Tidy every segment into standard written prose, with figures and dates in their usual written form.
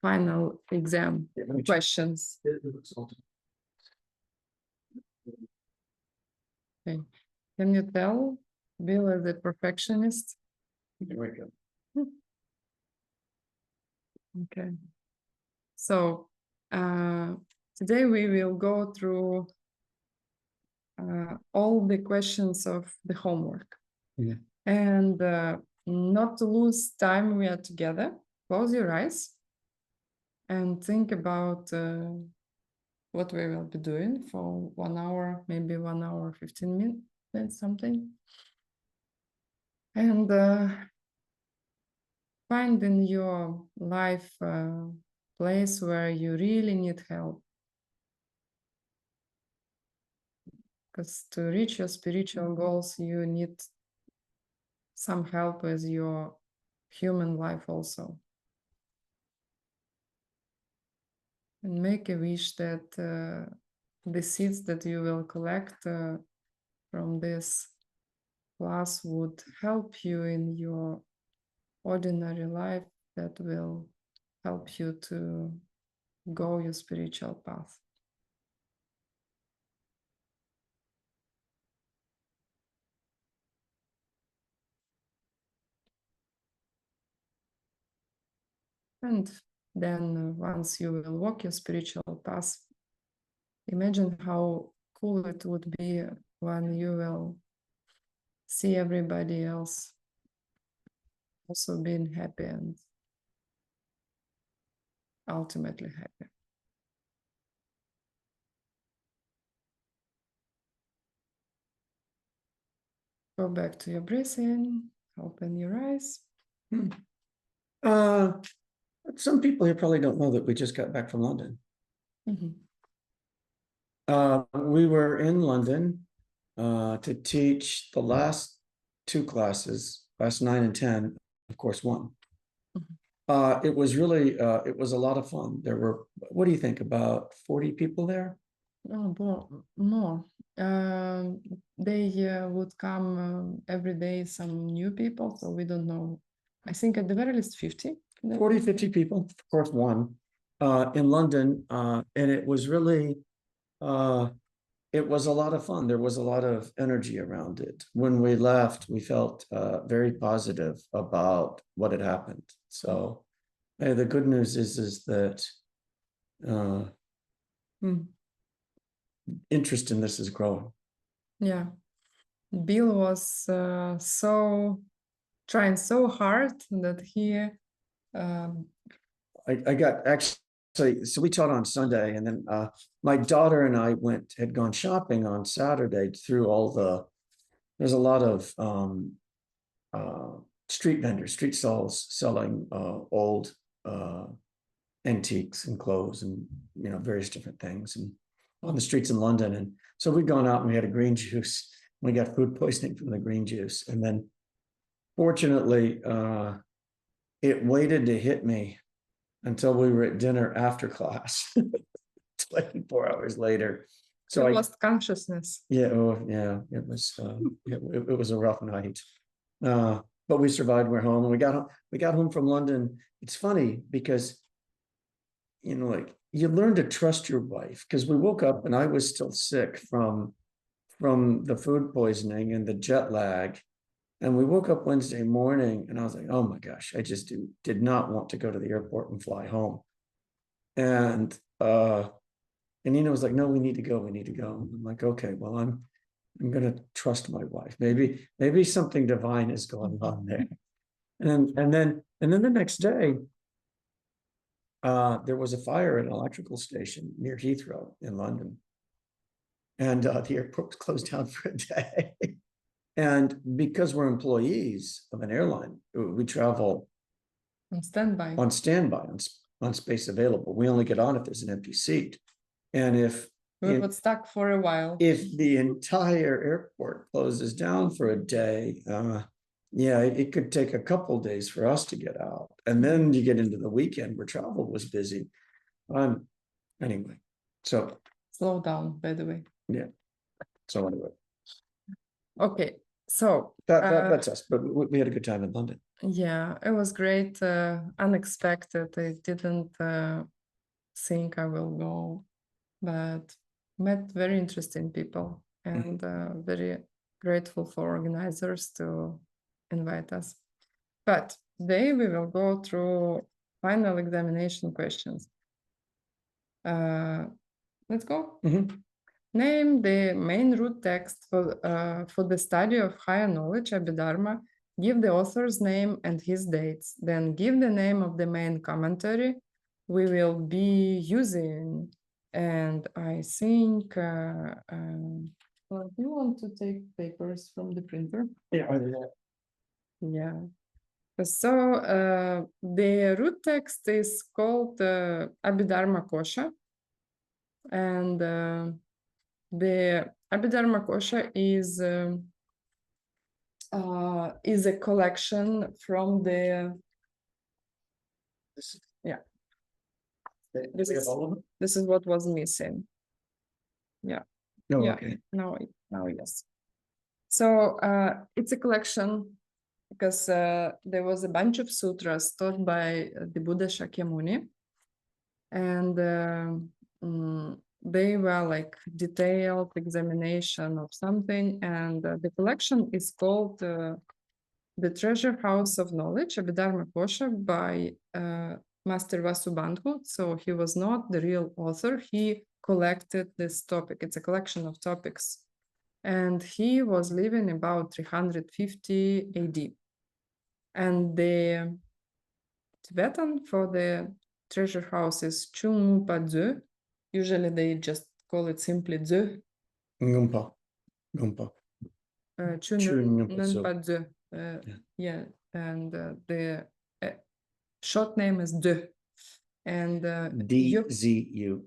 final exam questions. Okay. Can you tell Bill as a perfectionist? Here we go. Okay. So today we will go through all the questions of the homework. Yeah. And not to lose time, we are together. Close your eyes and think about what we will be doing for 1 hour, maybe 1 hour, 15 minutes, something. And find in your life a place where you really need help. Because to reach your spiritual goals, you need some help with your human life also. And make a wish that the seeds that you will collect from this class would help you in your ordinary life, that will help you to go your spiritual path. And then once you will walk your spiritual path, imagine how cool it would be when you will see everybody else also being happy and ultimately happy. Go back to your breathing, open your eyes. Some people here probably don't know that we just got back from London. Mm-hmm. We were in London to teach the last 2 classes, class 9 and 10, of course, 1. Mm-hmm. It was really, it was a lot of fun. There were, what do you think, about 40 people there? Oh, more. They would come every day, some new people, so we don't know. I think at the very least 50. 40, 50 people, of course, 1 in London. And it was really, it was a lot of fun. There was a lot of energy around it. When we left, we felt very positive about what had happened. So the good news is that interest in this is growing. Yeah. Bill was trying so hard that he I got actually, so we taught on Sunday, and then my daughter and I had gone shopping on Saturday through all there's a lot of street vendors, street stalls selling old antiques and clothes and, you know, various different things, and on the streets in London. And so we'd gone out and we had a green juice. We got food poisoning from the green juice. And then fortunately, it waited to hit me until we were at dinner after class, 24 hours later. So I lost consciousness. Yeah, yeah, it was it was a rough night. But we survived. We're home, and we got home from London. It's funny because, you know, like, you learn to trust your wife, because we woke up and I was still sick from the food poisoning and the jet lag. And we woke up Wednesday morning and I was like, oh my gosh, I just did not want to go to the airport and fly home. And Nina was like, no, we need to go. I'm like, okay, well, I'm going to trust my wife. Maybe something divine is going on there. And then the next day, there was a fire at an electrical station near Heathrow in London. And the airport was closed down for a day. And because we're employees of an airline, we travel on standby, on space available. We only get on if there's an empty seat. And if we got stuck for a while, if the entire airport closes down for a day, yeah, it could take a couple of days for us to get out. And then you get into the weekend where travel was busy. Anyway, so slow down, by the way. Yeah. So anyway. Okay, so that's us. But we had a good time in London. Yeah, it was great, unexpected. I didn't think I will go, but met very interesting people and very grateful for organizers to invite us. But today we will go through final examination questions. Let's go. Mhm. Name the main root text for the study of higher knowledge, Abhidharma. Give the author's name and his dates. Then give the name of the main commentary we will be using. And I think, well, do you want to take papers from the printer? Yeah, are they there? Yeah. So the root text is called Abhidharma Kosha. And the Abhidharma Kosha is a collection from the This, yeah. this is all of them? This is what was missing. Yeah. No, Yeah. okay. Now yes. So it's a collection because there was a bunch of sutras taught by the Buddha Shakyamuni, and they were like detailed examination of something, and the collection is called The Treasure House of Knowledge, Abhidharma Kosha, by Master Vasubandhu. So he was not the real author. He collected this topic. It's a collection of topics. And he was living about 350 AD. And the Tibetan for the treasure house is Chungpa Dzu. Usually they just call it simply Dzu. Ngumpa. Ngumpa. Chungpa Dzu. Yeah, and the short name is Dzu. And DZU.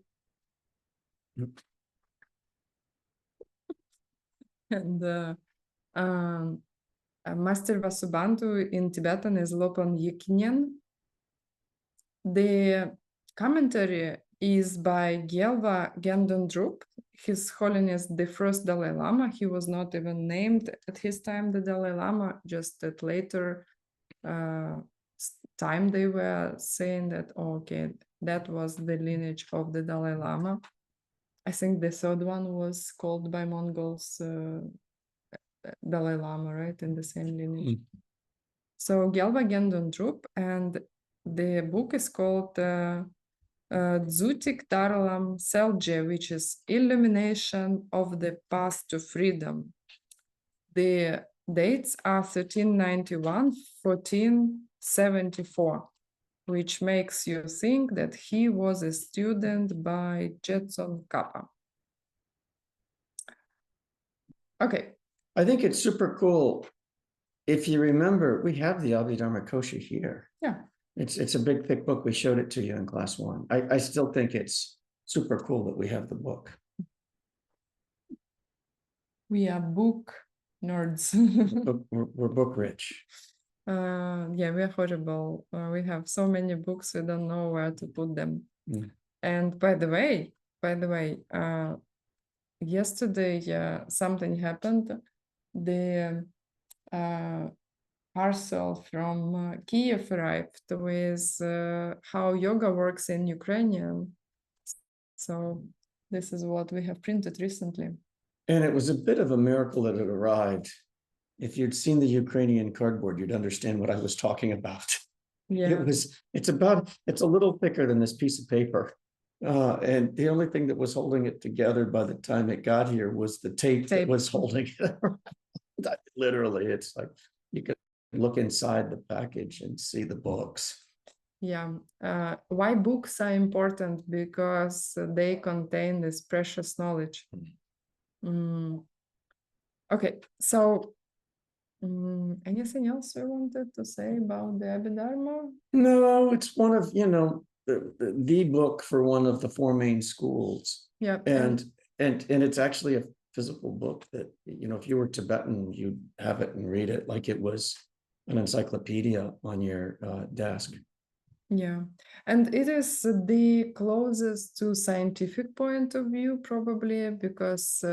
and Master Vasubandhu in Tibetan is Lopan Yiknyen. The commentary is by Gyalva Gendendrup, His Holiness the First Dalai Lama. He was not even named at his time the Dalai Lama, just at later time they were saying that, oh, okay, that was the lineage of the Dalai Lama. I think the third one was called by Mongols Dalai Lama, right, in the same lineage. So Gyalva Gendendrup, and the book is called Dzutik Daralam Selje, which is Illumination of the Path to Freedom. The dates are 1391, 1474, which makes you think that he was a student by Jetson Kappa. Okay. I think it's super cool. If you remember, we have the Abhidharma Kosha here. Yeah. It's a big, thick book. We showed it to you in class 1. I still think it's super cool that we have the book. We are book nerds. We're book rich. Yeah, we're horrible. We have so many books, we don't know where to put them. And by the way, yesterday something happened. The parcel from Kiev arrived with how yoga works in Ukrainian. So this is what we have printed recently. And it was a bit of a miracle that it arrived. If you'd seen the Ukrainian cardboard, you'd understand what I was talking about. Yeah. It's a little thicker than this piece of paper. And the only thing that was holding it together by the time it got here was the tape. That was holding it around. Literally, it's like you could look inside the package and see the books. Yeah. Why books are important? Because they contain this precious knowledge. Okay, so anything else you wanted to say about the Abhidharma? No, it's one of, the book for one of the 4 main schools. Yeah. And it's actually a physical book that, if you were Tibetan, you'd have it and read it like it was an encyclopedia on your desk. Yeah, and it is the closest to scientific point of view, probably, because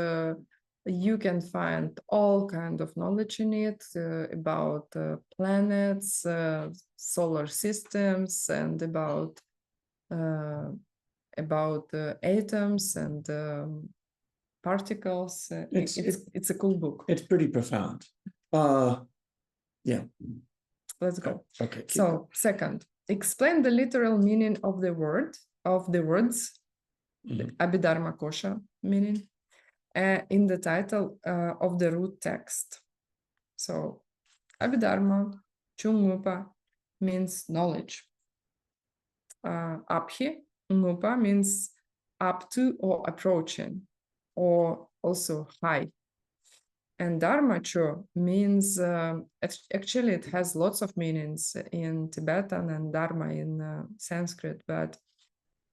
You can find all kind of knowledge in it about planets, solar systems, and about atoms and particles. It's a cool book. It's pretty profound. Yeah. Let's go. Okay. So, second, explain the literal meaning of the words Abhidharma Kosha meaning in the title of the root text. So, Abhidharma Chungupa means knowledge. Abhi Ngupa means up to or approaching, or also high. And Dharma Cho means, actually it has lots of meanings in Tibetan and Dharma in Sanskrit, but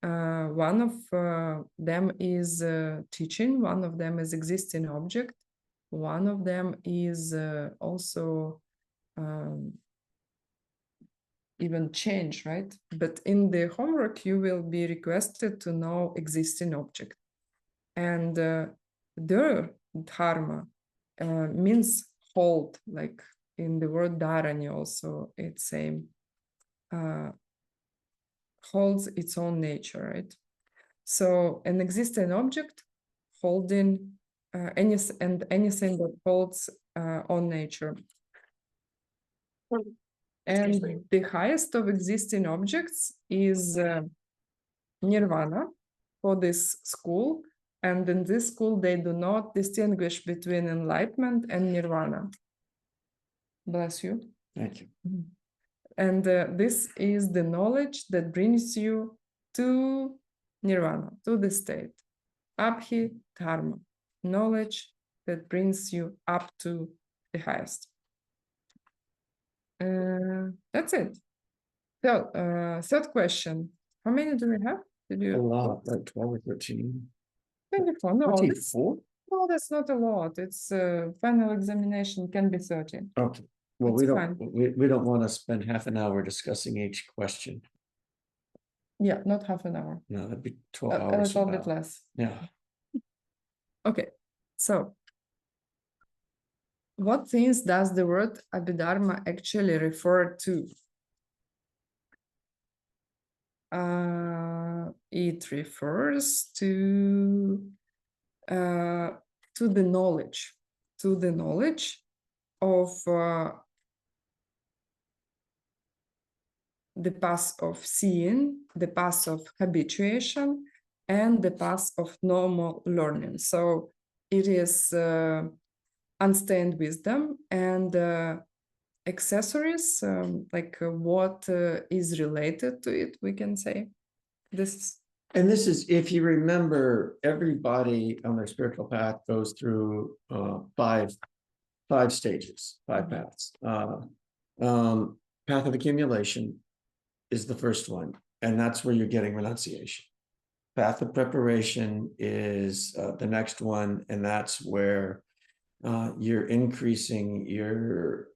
one of them is teaching, one of them is existing object, one of them is also even change, right? But in the homework, you will be requested to know existing object. And the dharma means hold, like in the word dharani also, it's same, holds its own nature, right? So an existing object holding anything that holds own nature. And the highest of existing objects is nirvana for this school. And in this school, they do not distinguish between enlightenment and nirvana. Bless you. Thank you. And this is the knowledge that brings you to nirvana, to the state. Abhi dharma, knowledge that brings you up to the highest. That's it. So, third question. How many do we have? Did you? A lot, like 12 or 13. 24. No, 24? No, that's not a lot. It's final examination can be 30. Okay. Well, It's we don't want to spend half an hour discussing each question. Yeah, not half an hour. No, that'd be 12 A hours. little bit less. Yeah. Okay. So, what things does the word Abhidharma actually refer to? It refers to the knowledge, of the path of seeing, the path of habituation, and the path of normal learning. So it is unstained wisdom and accessories, like what is related to it, we can say. And this is, if you remember, everybody on their spiritual path goes through five stages, five paths. Path of accumulation is the first one, and that's where you're getting renunciation. Path of preparation is the next one, and that's where you're increasing your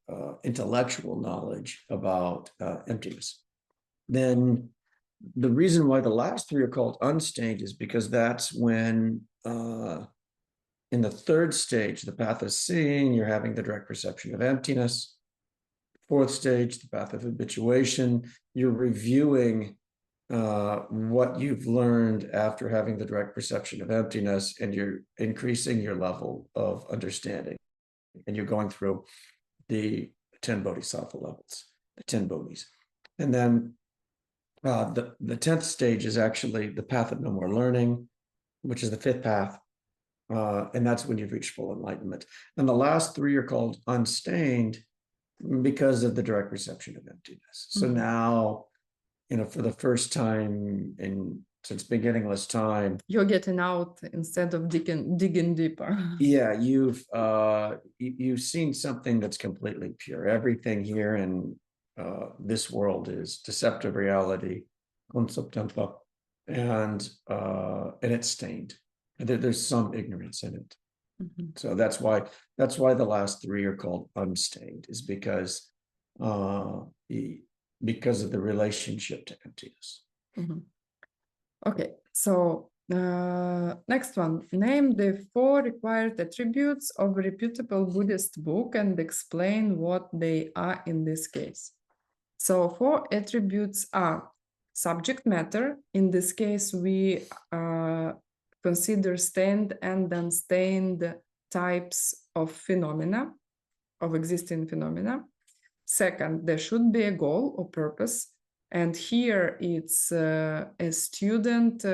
intellectual knowledge about emptiness. Then the reason why the last three are called unstained is because that's when in the third stage, the path of seeing, you're having the direct perception of emptiness. Fourth stage, the path of habituation, you're reviewing what you've learned after having the direct perception of emptiness, and you're increasing your level of understanding. And you're going through the 10 bodhisattva levels, the 10 bodhis. And then the 10th stage is actually the path of no more learning, which is the fifth path. And that's when you've reached full enlightenment. And the last three are called unstained because of the direct perception of emptiness. So now, for the first time since beginningless time, you're getting out instead of digging deeper. Yeah, you've seen something that's completely pure. Everything here in this world is deceptive reality, and it's stained. There's some ignorance in it. So that's why the last three are called unstained, is because of the relationship to emptiness. Okay, so Next one, name the 4 required attributes of a reputable Buddhist book and explain what they are in this case. So 4 attributes are subject matter. In this case, we consider stained and unstained types of phenomena, of existing phenomena. Second, there should be a goal or purpose. And here it's a student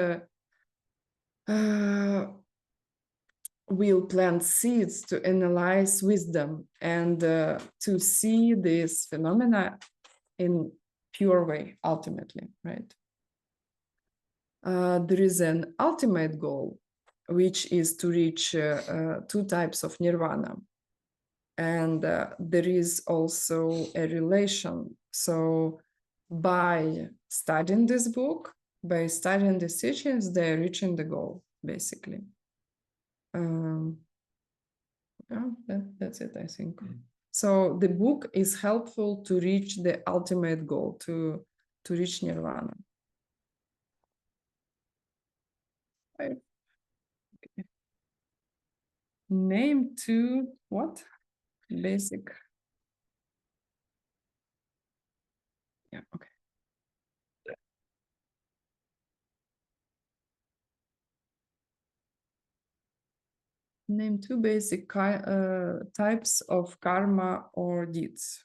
will plant seeds to analyze wisdom and to see this phenomena in pure way, ultimately, right? There is an ultimate goal, which is to reach 2 types of nirvana. And there is also a relation. So by studying this book, by studying these teachings, they're reaching the goal, basically. Yeah, that's it, I think. So the book is helpful to reach the ultimate goal, to reach nirvana. Okay. Name 2 what? Basic. Yeah, okay. Name 2 basic types of karma or deeds.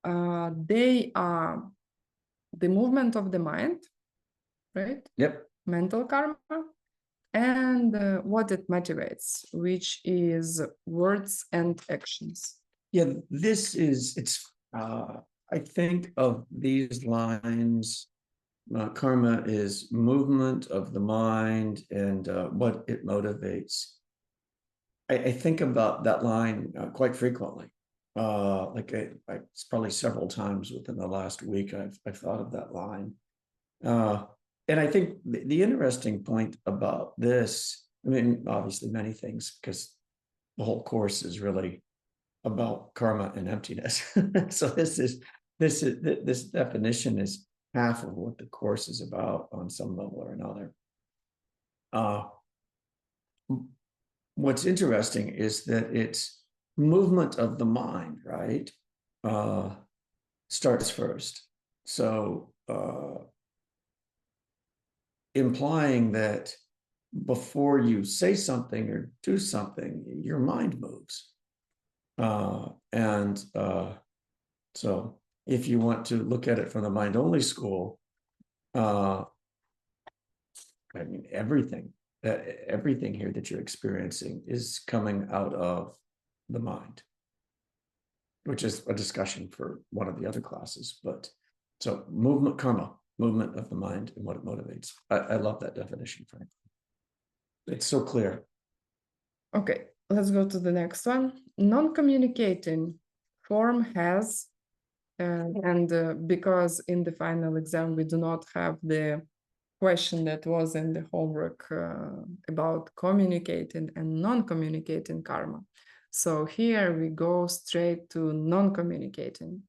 They are the movement of the mind, right? Yep. Mental karma, and what it motivates, which is words and actions. Yeah, I think of these lines, karma is movement of the mind and what it motivates. I think about that line quite frequently. It's probably several times within the last week I've thought of that line. And I think the interesting point about this, I mean, obviously many things, because the whole course is really about karma and emptiness. So this definition is half of what the course is about on some level or another. What's interesting is that it's movement of the mind, right? Starts first. So implying that before you say something or do something, your mind moves. So if you want to look at it from the mind-only school, I mean, everything here that you're experiencing is coming out of the mind, which is a discussion for one of the other classes. But so movement, karma, movement of the mind and what it motivates. I love that definition, frankly. It's so clear. Okay, let's go to the next one. Non-communicating form has, because in the final exam we do not have the question that was in the homework about communicating and non-communicating karma. So here we go straight to non-communicating.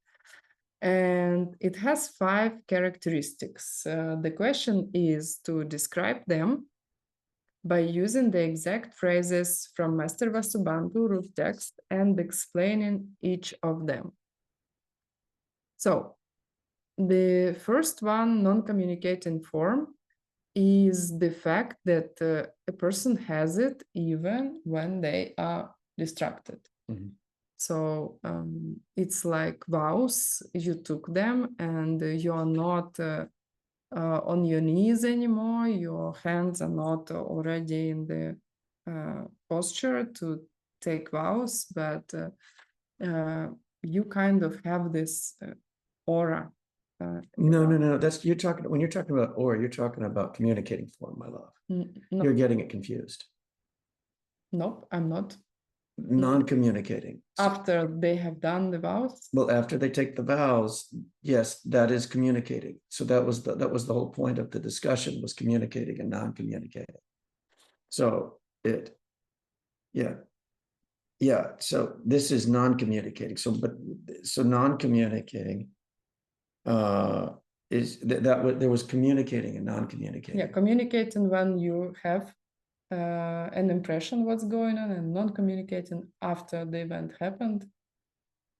And it has 5 characteristics. The question is to describe them by using the exact phrases from Master Vasubandhu root text and explaining each of them. So the first one, non-communicating form, is the fact that a person has it even when they are distracted. Mm-hmm. So it's like vows, you took them and you are not on your knees anymore, your hands are not already in the posture to take vows, but you kind of have this aura. No. That's when you're talking about aura, you're talking about communicating form, my love. No. You're getting it confused. Nope, I'm not. Non-communicating. After they have done the vows? Well, after they take the vows, yes, that is communicating. So that was the whole point of the discussion, was communicating and non-communicating. So so this is non-communicating. So non-communicating is that there was communicating and non-communicating. Yeah, communicating when you have an impression what's going on, and non-communicating after the event happened.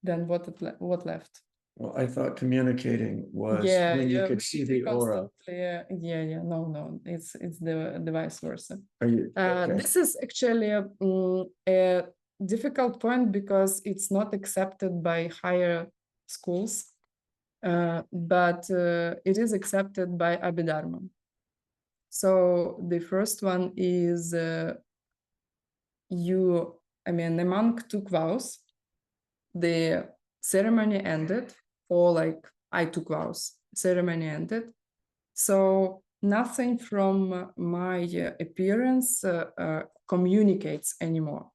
Then what left? Well, I thought communicating was Yeah, when you yeah, could see the aura. Yeah, no, it's the vice versa. Are you okay? This is actually a difficult point because it's not accepted by higher schools, but it is accepted by Abhidharma. So the first one is a monk took vows. The ceremony ended, or like I took vows, ceremony ended. So nothing from my appearance communicates anymore.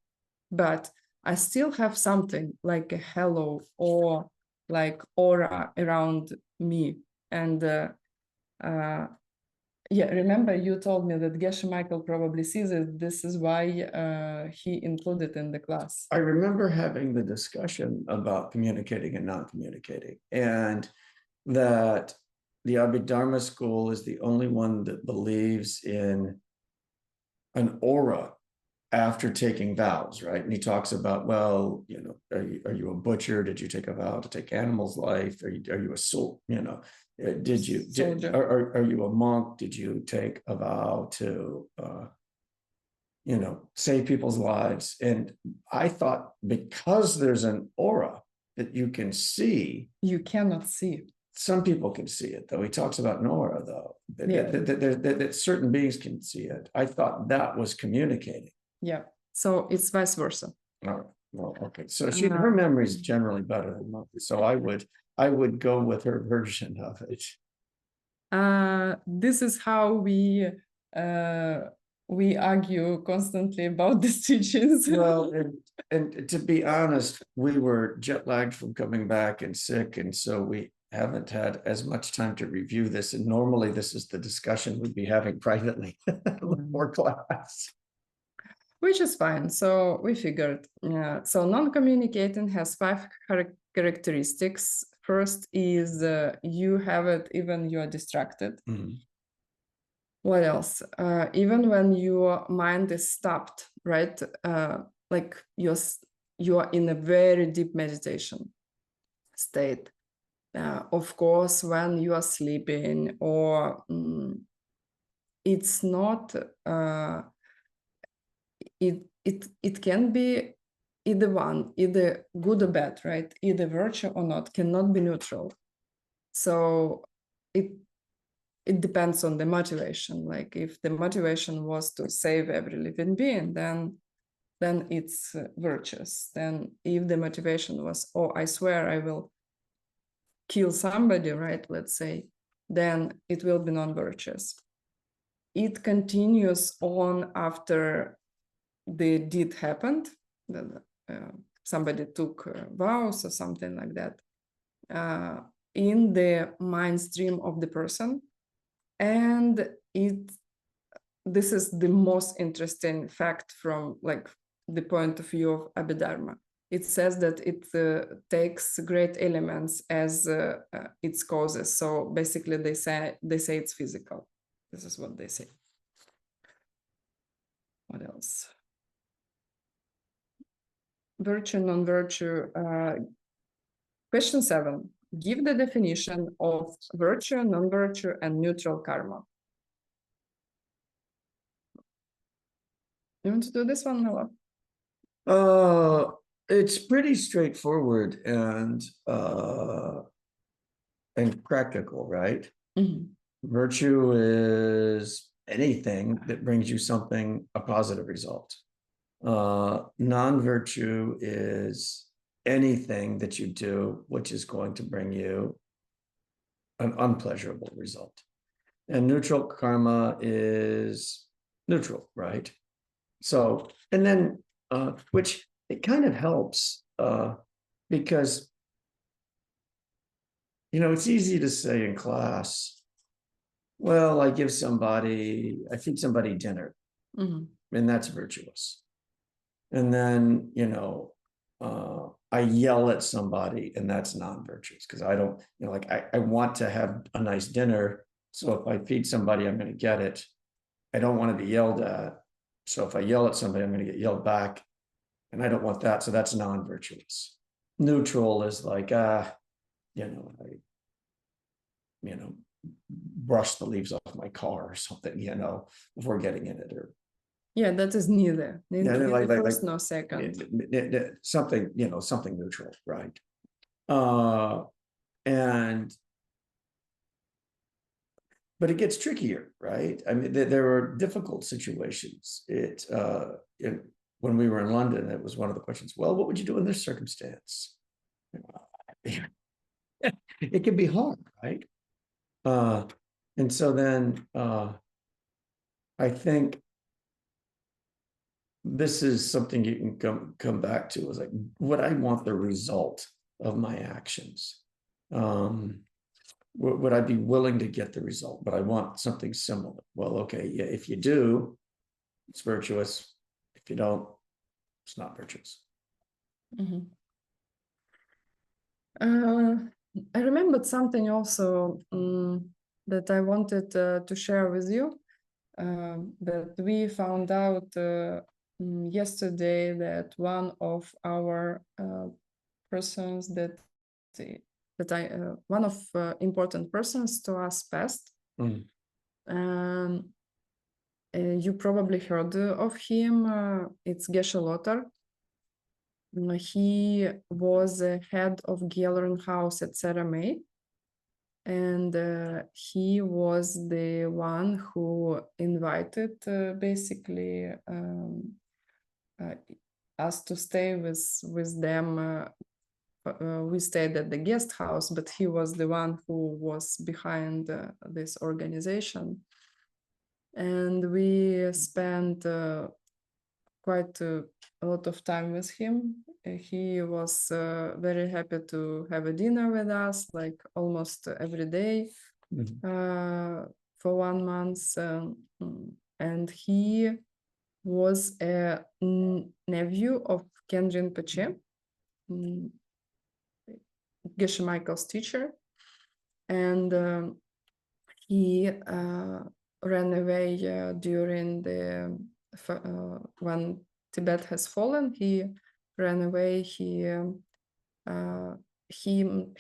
But I still have something like a halo or like aura around me. And yeah, remember you told me that Geshe Michael probably sees it. This is why he included in the class. I remember having the discussion about communicating and non-communicating, and that the Abhidharma school is the only one that believes in an aura after taking vows, right? And he talks about, well, you know, are you a butcher? Did you take a vow to take animals' life? Are you a soul? You know, are you a monk? Did you take a vow to you know, save people's lives? And I thought because there's an aura that you can see, you cannot see. Some people can see it, though. He talks about an aura, though, that certain beings can see it. I thought that was communicating. Yeah, so it's vice versa. All right. Well, okay. So her memory is generally better than mine. So I would go with her version of it. This is how we argue constantly about these teachings. Well, and to be honest, we were jet lagged from coming back and sick, and so we haven't had as much time to review this. And normally, this is the discussion we'd be having privately before class. Which is fine. So we figured. So non-communicating has 5 characteristics. First is you have it even you are distracted. Mm-hmm. What else? Even when your mind is stopped, right? Like you are in a very deep meditation state. Of course, when you are sleeping, or it's not. It can be either good or bad, right? Either virtue or not, cannot be neutral. So it depends on the motivation. Like if the motivation was to save every living being, then it's virtuous. Then if the motivation was, oh, I swear I will kill somebody, right? Let's say, then it will be non-virtuous. It continues on after the deed happened, somebody took vows or something like that, in the mind stream of the person. And this is the most interesting fact from like the point of view of Abhidharma. It says that it takes great elements as its causes. So basically they say it's physical. This is what they say. What else? Virtue, non-virtue. Question 7. Give the definition of virtue, non-virtue, and neutral karma. You want to do this one, Noah? It's pretty straightforward and practical, right? Mm-hmm. Virtue is anything that brings you something, a positive result. Non-virtue is anything that you do which is going to bring you an unpleasurable result. And neutral karma is neutral, right? So, and then which it kind of helps because you know, it's easy to say in class, well, I feed somebody dinner, Mm-hmm. and that's virtuous. And then, you know, I yell at somebody, and that's non-virtuous because I don't, like I want to have a nice dinner. So if I feed somebody, I'm going to get it. I don't want to be yelled at. So if I yell at somebody, I'm going to get yelled back. And I don't want that. So that's non-virtuous. Neutral is like, I, brush the leaves off my car or something, before getting in it, or Yeah, that is neither. yeah, Neither first nor second. something, something neutral, right? And but it gets trickier, right? I mean, there are difficult situations. When we were in London, it was one of the questions. Well, what would you do in this circumstance? It can be hard, right? And so then I think this is something you can come back to, is like, would I want the result of my actions? Would I be willing to get the result? But I want something similar. Well, okay, yeah, if you do, it's virtuous. If you don't, it's not virtuous. Mm-hmm. I remembered something also that I wanted to share with you. That we found out yesterday that one of our persons one of important persons to us passed. You probably heard of him. It's Geshe Lothar. He was head of Galeran House at Sarah May. And he was the one who invited basically us to stay with them. We stayed at the guest house, but he was the one who was behind this organization. And we spent quite a lot of time with him. He was very happy to have a dinner with us, like almost every day for 1 month. And he was a nephew of Ken Rinpoche, Geshe Michael's teacher. And he ran away during the when Tibet has fallen. He ran away. He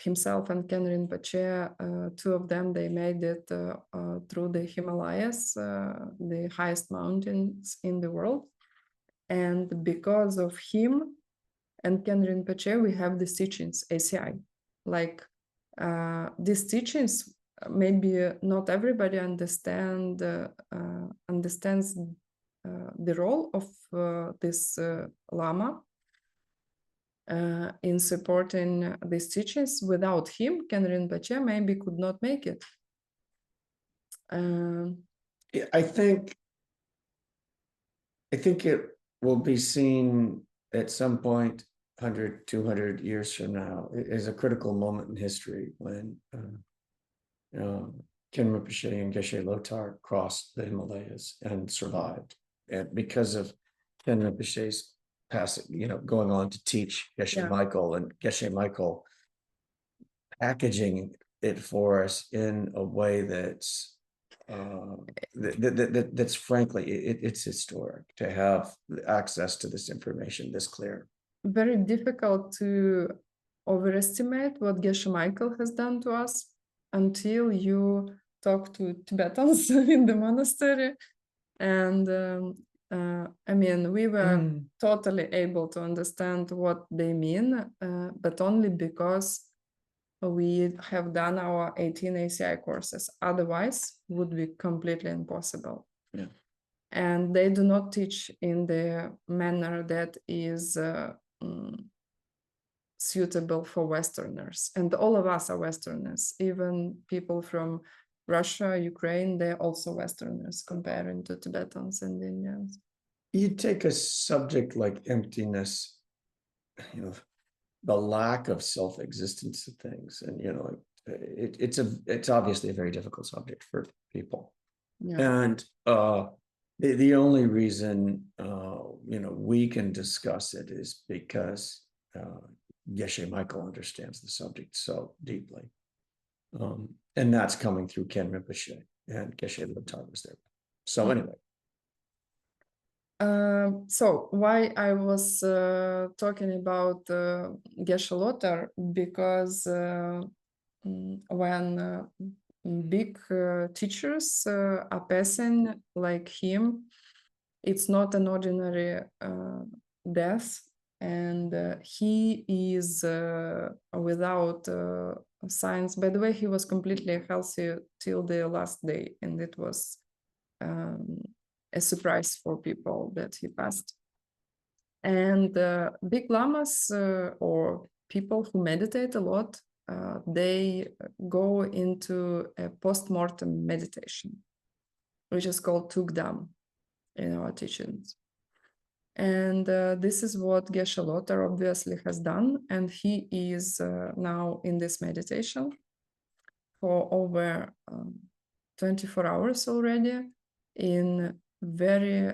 himself and Ken Rinpoche, two of them, they made it through the Himalayas, the highest mountains in the world. And because of him and Ken Rinpoche, we have these teachings, ACI. Like these teachings, maybe not everybody understands the role of this Lama in supporting these teachings. Without him, Ken Rinpoche maybe could not make it. I think it will be seen at some point 100, 200 years from now as a critical moment in history when Ken Rinpoche and Geshe Lothar crossed the Himalayas and survived. And because of Ken Rinpoche's passing, going on to teach Geshe Michael, and Geshe Michael packaging it for us in a way that's that's frankly, it's historic to have access to this information this clear. Very difficult to overestimate what Geshe Michael has done to us until you talk to Tibetans in the monastery. And I mean, we were totally able to understand what they mean, but only because we have done our 18 ACI courses. Otherwise, would be completely impossible. Yeah. And they do not teach in the manner that is suitable for Westerners. And all of us are Westerners. Even people from Russia, Ukraine, they're also Westerners comparing to Tibetans and Indians. You take a subject like emptiness, the lack of self-existence of things, and it's obviously a very difficult subject for people. And the only reason we can discuss it is because Geshe Michael understands the subject so deeply. And that's coming through Ken Rinpoche, and Geshe Michael was there. So anyway. So why I was talking about Geshe Lothar, because when big teachers are passing like him, it's not an ordinary death, and he is without signs. By the way, he was completely healthy till the last day, and it was a surprise for people that he passed. And big lamas or people who meditate a lot, they go into a post-mortem meditation, which is called Tugdam in our teachings. And this is what Geshe Lothar obviously has done. And he is now in this meditation for over 24 hours already in very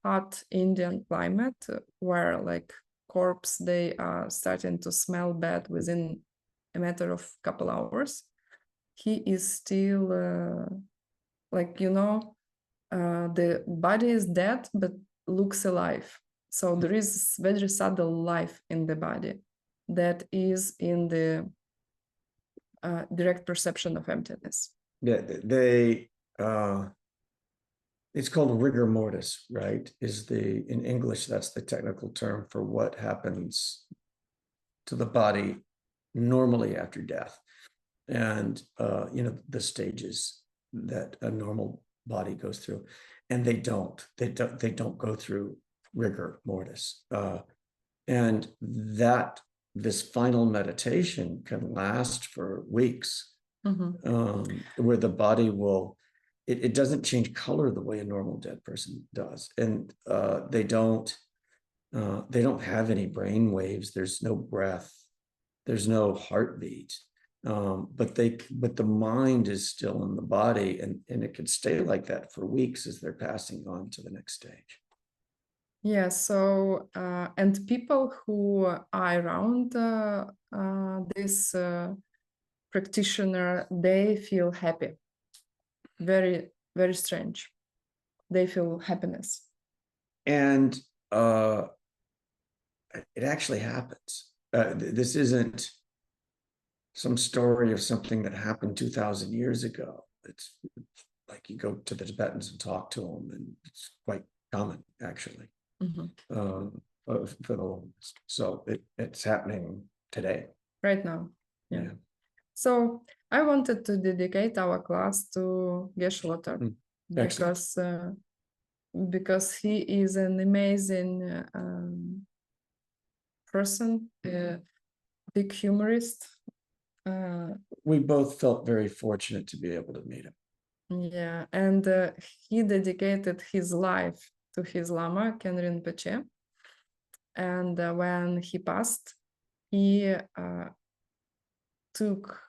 hot Indian climate, where like corpse, they are starting to smell bad within a matter of couple hours. He is still like, you know, the body is dead, but looks alive. So there is very subtle life in the body that is in the direct perception of emptiness. Yeah, it's called rigor mortis, right? In English, that's the technical term for what happens to the body normally after death. And the stages that a normal body goes through, and they don't go through rigor mortis. And that this final meditation can last for weeks, where the body will, it doesn't change color the way a normal dead person does. And they don't have any brain waves. There's no breath. There's no heartbeat. But the mind is still in the body, and it can stay like that for weeks as they're passing on to the next stage. Yeah, so and people who are around this practitioner, they feel happy. Very, very strange. They feel happiness. And it actually happens. This isn't some story of something that happened 2,000 years ago. It's like you go to the Tibetans and talk to them, and it's quite common, actually, for the longest. So it's happening today. Right now. Yeah. So I wanted to dedicate our class to Geshe Lothar because he is an amazing person, big humorist. We both felt very fortunate to be able to meet him. Yeah, and he dedicated his life to his Lama, Ken Rinpoche. And when he passed, he took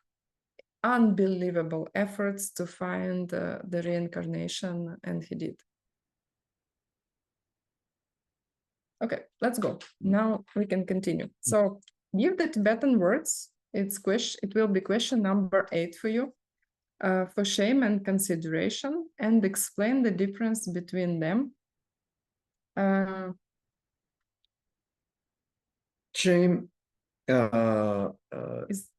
unbelievable efforts to find the reincarnation, and he did. Okay, let's go. Now we can continue. So give the Tibetan words. It will be question number 8 for you, for shame and consideration, and explain the difference between them. Shame is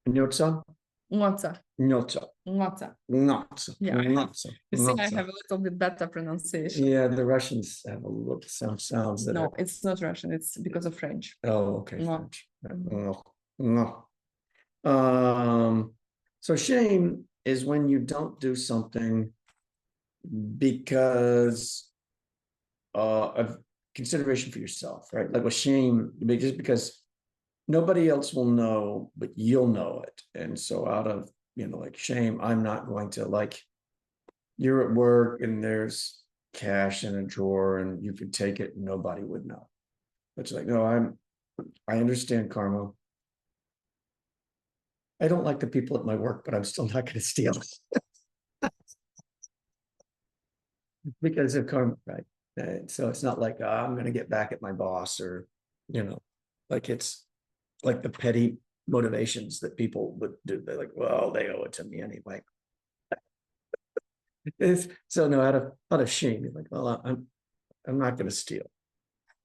Nyotsa. Ngotsa. Nyotsa. Ngotsa. Ngotsa. Yeah. Ngotsa. You see, I have a little bit better pronunciation. Yeah, the Russians have a little sounds that no, it's not Russian. It's because of French. Oh, okay. French. So shame is when you don't do something because of consideration for yourself, right? Like with shame, just because nobody else will know, but you'll know it. And so out of, like shame, I'm not going to, like, you're at work and there's cash in a drawer and you could take it and nobody would know. But it's like, no, I understand karma. I don't like the people at my work, but I'm still not going to steal because of karma, right? So it's not like I'm going to get back at my boss or like it's like the petty motivations that people would do. They're like, well, they owe it to me anyway. So no, out of shame, you're like, well, I'm not going to steal.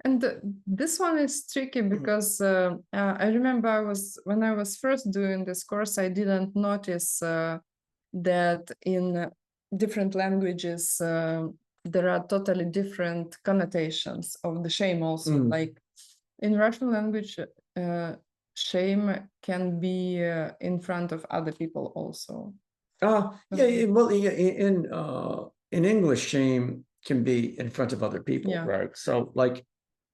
And this one is tricky because I remember when I was first doing this course, I didn't notice that in different languages there are totally different connotations of the shame also. Like in Russian language, shame can be in front of other people also. Yeah, well, in English, shame can be in front of other people, right? So like,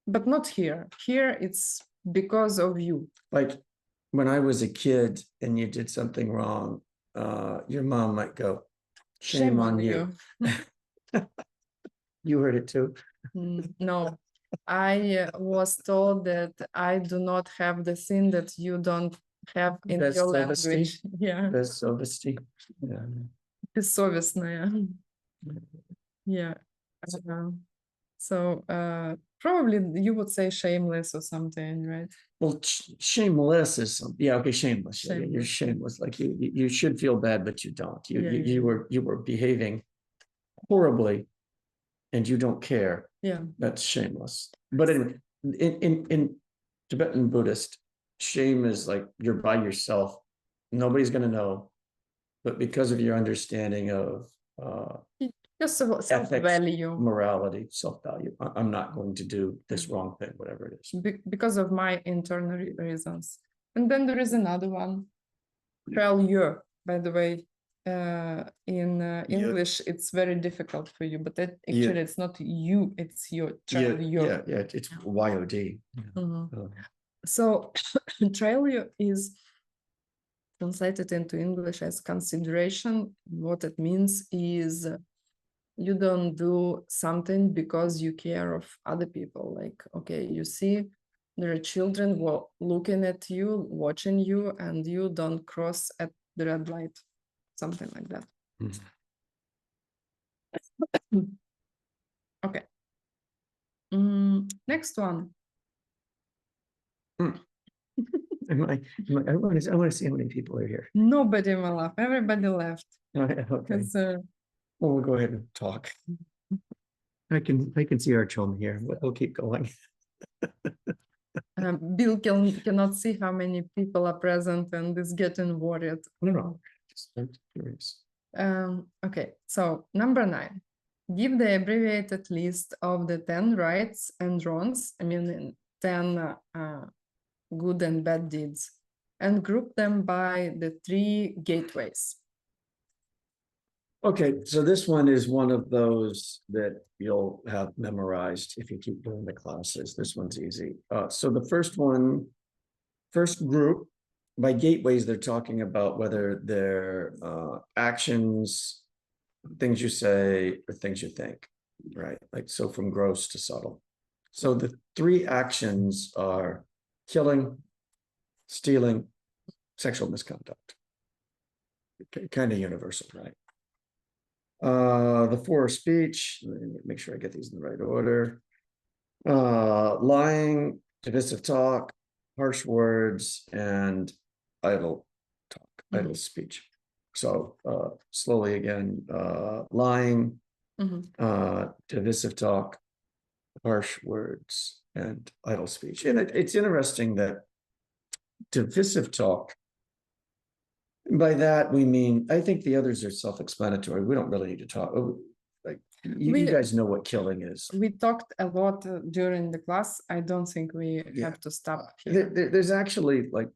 but not here. Here it's because of you. Like when I was a kid and you did something wrong, your mom might go, shame on you. You heard it too? No, I was told that I do not have the thing that you don't have in your language. Yeah. Безсовестный. Yeah. Бессовестная. Yeah. So probably you would say shameless or something, right? Well, shameless is something. Yeah, okay, shameless. Yeah, you're shameless. Like you should feel bad, but you don't. You were behaving horribly, and you don't care. Yeah, that's shameless. But in Tibetan Buddhist, shame is like you're by yourself. Nobody's going to know, but because of your understanding of just self-value, morality, self-value, I'm not going to do this wrong thing, whatever it is. Because of my internal reasons. And then there is another one, failure. By the way, in English, it's very difficult for you, but actually it's not you, it's your trial. Yeah, it's YOD. So trial is translated into English as consideration. What it means is you don't do something because you care of other people. Like, okay, you see there are children looking at you, watching you, and you don't cross at the red light, something like that. Okay. Next one. I want to see how many people are here. Nobody will laugh. Everybody left. Okay. Well, we'll go ahead and talk. I can see our chum here. We'll keep going. Bill cannot see how many people are present and is getting worried. No, just curious. Okay, so number 9. Give the abbreviated list of the 10 rights and wrongs, I mean 10 good and bad deeds, and group them by the 3 gateways. Okay, so this one is one of those that you'll have memorized if you keep doing the classes. This one's easy. So the first group, by gateways, they're talking about whether they're actions, things you say, or things you think, right? Like, so from gross to subtle. So the 3 actions are killing, stealing, sexual misconduct. Kind of universal, right? The 4 are speech. Let me make sure I get these in the right order. Lying, divisive talk, harsh words, and idle talk, idle speech. So slowly again, lying, divisive talk, harsh words, and idle speech. And it's interesting that divisive talk, by that we mean, I think the others are self-explanatory. We don't really need to talk. Like you guys know what killing is. We talked a lot during the class. I don't think we have to stop here. There's actually like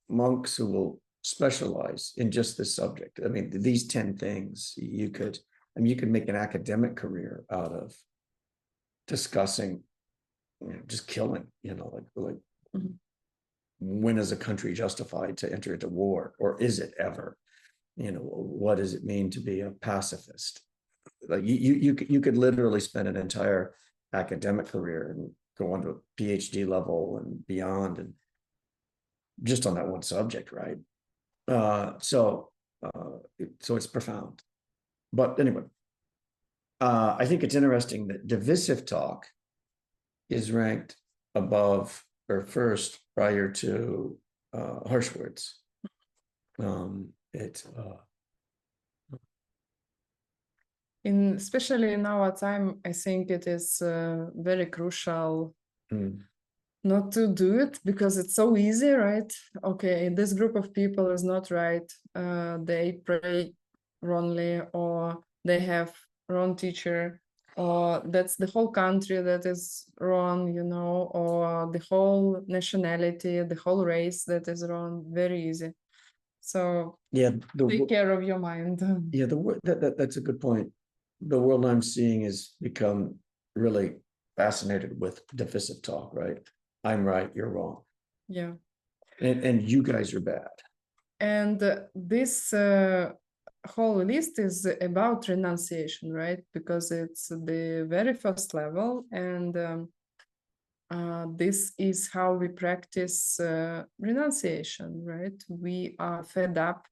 monks who will specialize in just this subject. I mean, these 10 things you could make an academic career out of discussing, just killing, like when is a country justified to enter into war, or is it ever? What does it mean to be a pacifist? Like you could literally spend an entire academic career and go on to a PhD level and beyond, and just on that one subject, right? So it's profound. But anyway, I think it's interesting that divisive talk is ranked above or first prior to harsh words. Especially in our time, I think it is very crucial mm, not to do it because it's so easy, right? Okay, this group of people is not right. They pray wrongly, or they have wrong teacher, or that's the whole country that is wrong, you know, or the whole nationality, the whole race that is wrong. Very easy. So yeah, take care of your mind. yeah, that's a good point. The world I'm seeing has become really fascinated with divisive talk, right? I'm right, you're wrong. Yeah. And you guys are bad. And this whole list is about renunciation, right? Because it's the very first level, and this is how we practice renunciation, right? We are fed up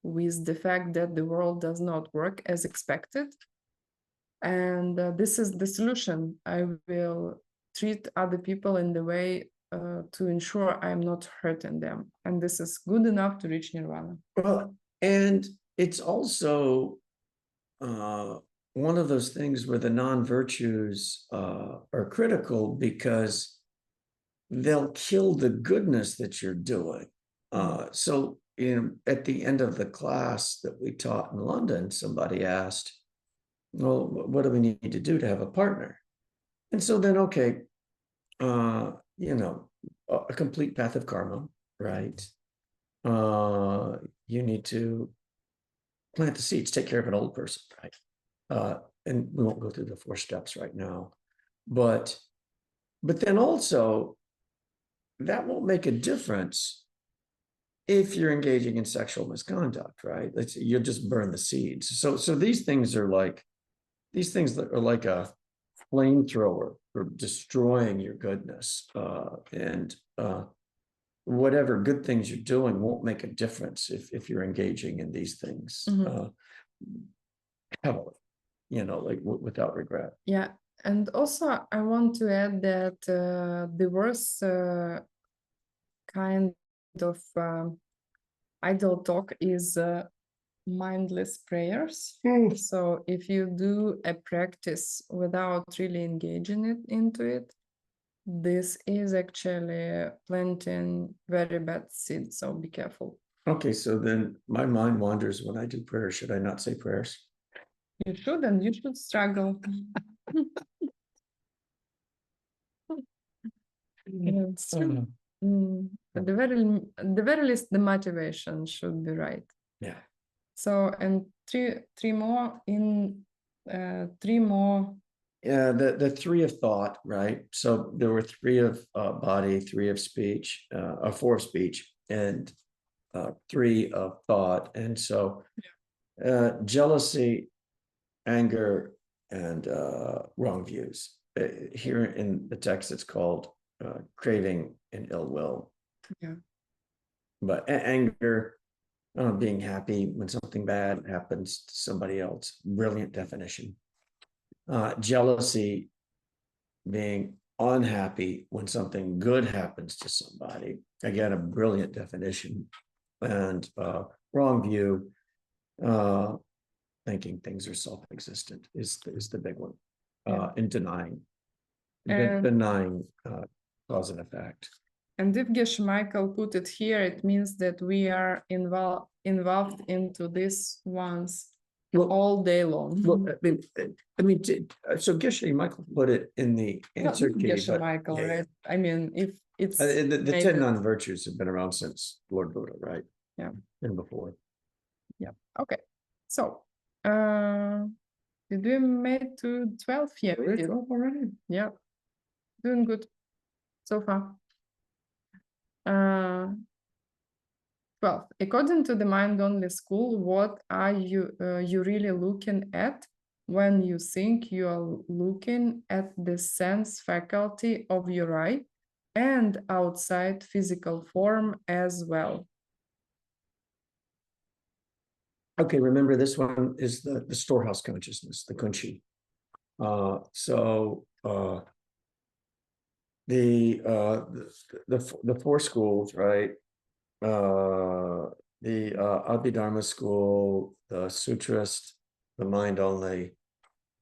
with the fact that the world does not work as expected. And this is the solution. I will treat other people in the way to ensure I'm not hurting them. And this is good enough to reach nirvana. Well, and it's also one of those things where the non-virtues are critical because they'll kill the goodness that you're doing. So at the end of the class that we taught in London, somebody asked, well, what do we need to do to have a partner? And so then, okay, a complete path of karma, right? You need to plant the seeds, take care of an old person, right? And we won't go through the 4 steps right now, but then also that won't make a difference if you're engaging in sexual misconduct, right? You'll just burn the seeds. So these things are like a flamethrower for destroying your goodness, and whatever good things you're doing won't make a difference if you're engaging in these things heavily, like without regret. Yeah. And also, I want to add that the worst kind of idle talk is mindless prayers. So if you do a practice without really engaging into it, this is actually planting very bad seeds. So be careful. Okay, so then my mind wanders when I do prayers. Should I not say prayers? You should, and you should struggle. It's true. At the very least, the motivation should be right. Yeah. So, and three more. Yeah, the 3 of thought, right? So there were 3 of body, 3 of speech, or 4 of speech, and 3 of thought. And so jealousy, anger, and wrong views. Here in the text, it's called craving and ill will. Yeah. But anger, being happy when something bad happens to somebody else. Brilliant definition. Jealousy, being unhappy when something good happens to somebody. Again, a brilliant definition. And wrong view, thinking things are self-existent is the big one. And denying cause and effect. And if Geshe Michael put it here, it means that we are involved into this once all day long. Well, so Geshe Michael put it in the answer key. Geshe Michael, yeah, right? I mean, if it's the 10 non-virtues have been around since Lord Buddha, right? Yeah. And before. Yeah. Okay. So, did we make to 12? Yeah, we did. 12 already? Yeah. Doing good so far. 12. According to the mind-only school, what are you really looking at when you think you are looking at the sense faculty of your eye and outside physical form as well? Okay, remember this one is the storehouse consciousness, the kunchi. the four schools, right? The Abhidharma school, the Sutrist, the mind only,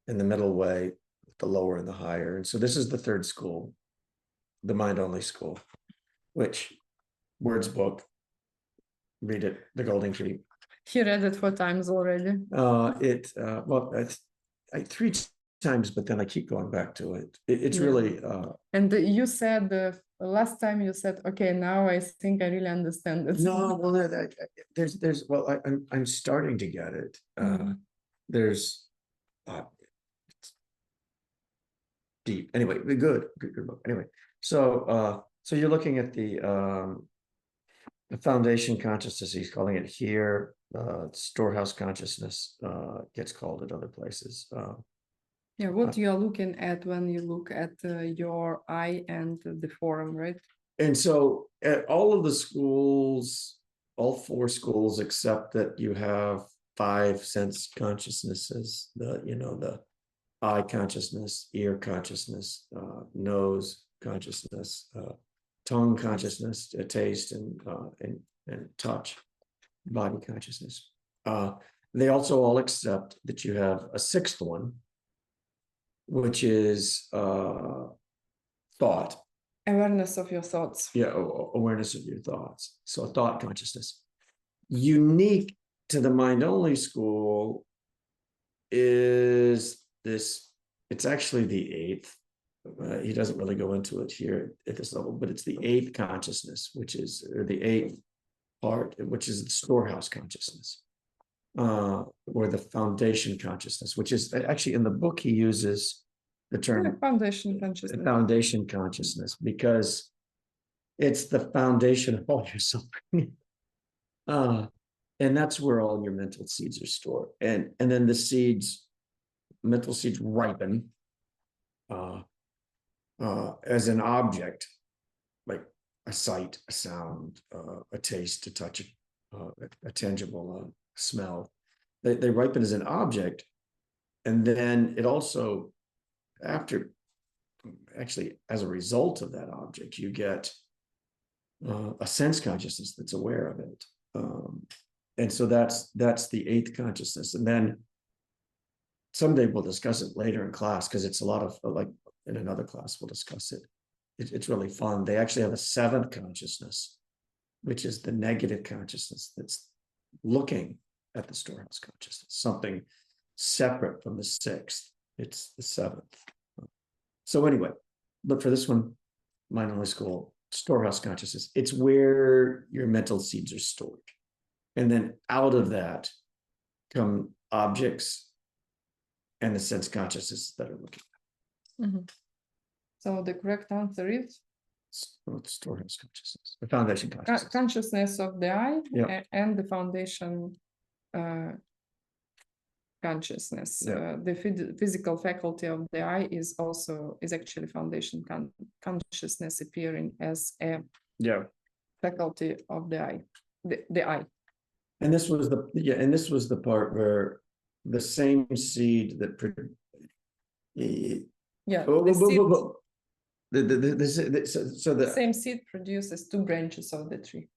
and the middle way, the lower and the higher. And so this is the third school, the mind only school, which Word's book, read it, The Golden Key. He read it 4 times already. Well, three times, but then I keep going back to it. It's Yeah. really And you said last time you said, okay, now I think I really understand it. no. Well, there's well, I'm starting to get it. There's it's deep. Anyway, good book. Anyway, so you're looking at the foundation consciousness. He's calling it here. Storehouse consciousness gets called at other places. Yeah, what you are looking at when you look at your eye and the form, right? And so at all of the schools, all four schools, except that you have 5 sense consciousnesses, the eye consciousness, ear consciousness, nose consciousness, tongue consciousness, taste, and touch, body consciousness. They also all accept that you have a 6th one, which is thought. Awareness of your thoughts. Yeah, awareness of your thoughts. So thought consciousness. Unique to the mind only school is this, it's actually the 8th. He doesn't really go into it here at this level, but it's the 8th consciousness, which is the 8th part, which is the storehouse consciousness, or the foundation consciousness, which is actually in the book he uses the term foundation consciousness because it's the foundation of all your suffering. And that's where all your mental seeds are stored. And then the mental seeds ripen as an object, like a sight, a sound, a taste, a touch, a tangible smell. They ripen as an object. And then it also, actually, as a result of that object, you get a sense consciousness that's aware of it. And so that's the 8th consciousness. And then someday we'll discuss it later in class because it's a lot of, like in another class, we'll discuss it. It's really fun. They actually have a 7th consciousness, which is the negative consciousness that's looking at the storehouse consciousness, something separate from the 6th. It's the 7th. So anyway, look for this one, mind only school, storehouse consciousness. It's where your mental seeds are stored. And then out of that come objects and the sense consciousness that are looking at. So the correct answer is storehouse consciousness, the foundation consciousness. Consciousness of the eye, yeah. And the foundation consciousness. Yeah. The physical faculty of the eye is actually foundation consciousness appearing as a faculty of the eye, the eye. And this was the part where the same seed that the same seed produces 2 branches of the tree.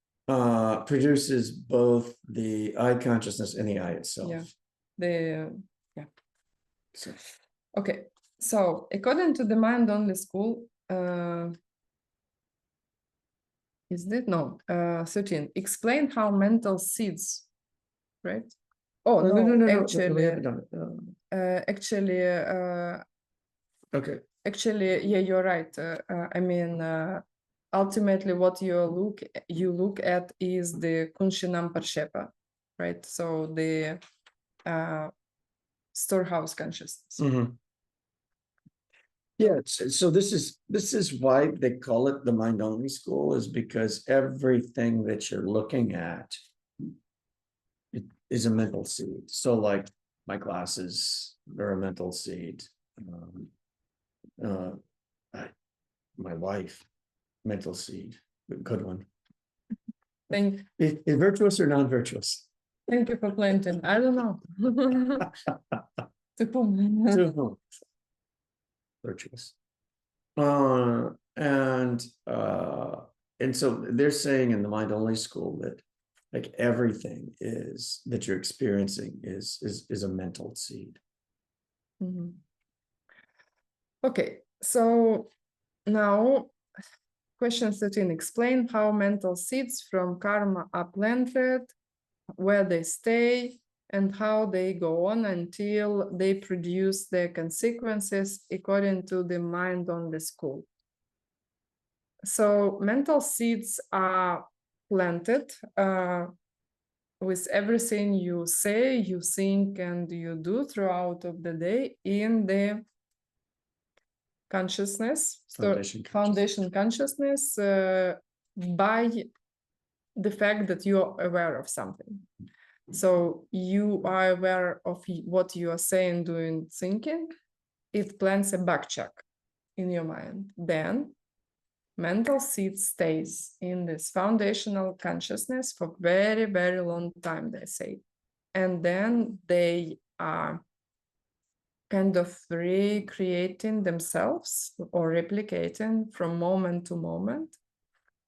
Produces both the eye consciousness and the eye itself. So. Okay, so according to the mind only school, is it no 13? Explain how mental seeds, right? Oh no, actually, okay. Actually, yeah, you're right. I mean, ultimately, what you look at is the Kunshinam Parshepa, right? So the storehouse consciousness. Yeah, so this is why they call it the mind only school, is because everything that you're looking at is a mental seed. So like my glasses, they're a mental seed. My wife, mental seed, good one. Is virtuous or non-virtuous? Thank you for planting. I don't know. To whom? To whom? Virtuous. And so they're saying in the mind only school that like everything is that you're experiencing is a mental seed. Mhm. Okay, so now question 13, explain how mental seeds from karma are planted, where they stay, and how they go on until they produce their consequences according to the mind on the school. So mental seeds are planted with everything you say, you think, and you do throughout of the day in the consciousness, foundation consciousness by the fact that you're aware of something. So you are aware of what you are saying, doing, thinking. It plants a back check in your mind. Then mental seed stays in this foundational consciousness for very, very long time, they say. And then they are kind of recreating themselves or replicating from moment to moment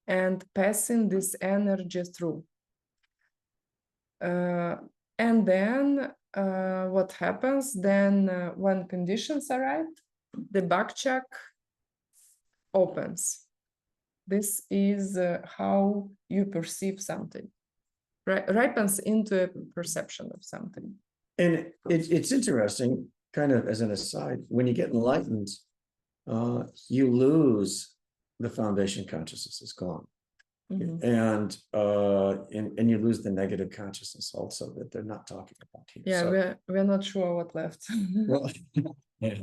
and passing this energy through. And then what happens then when conditions are right, the back check opens. This is how you perceive something, ripens into a perception of something. And it's interesting, kind of as an aside, when you get enlightened, you lose the foundation consciousness is gone. Mm-hmm. And you lose the negative consciousness also that they're not talking about here. Yeah, so, we're not sure what left. Well, yeah,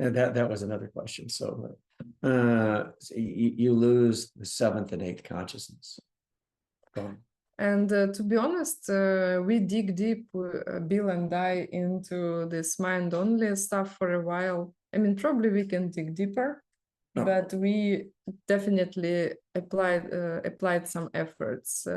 and that was another question. So you lose the seventh and eighth consciousness. Gone. And to be honest, we dig deep, Bill and I, into this mind-only stuff for a while. I mean, probably we can dig deeper, but we definitely applied some efforts.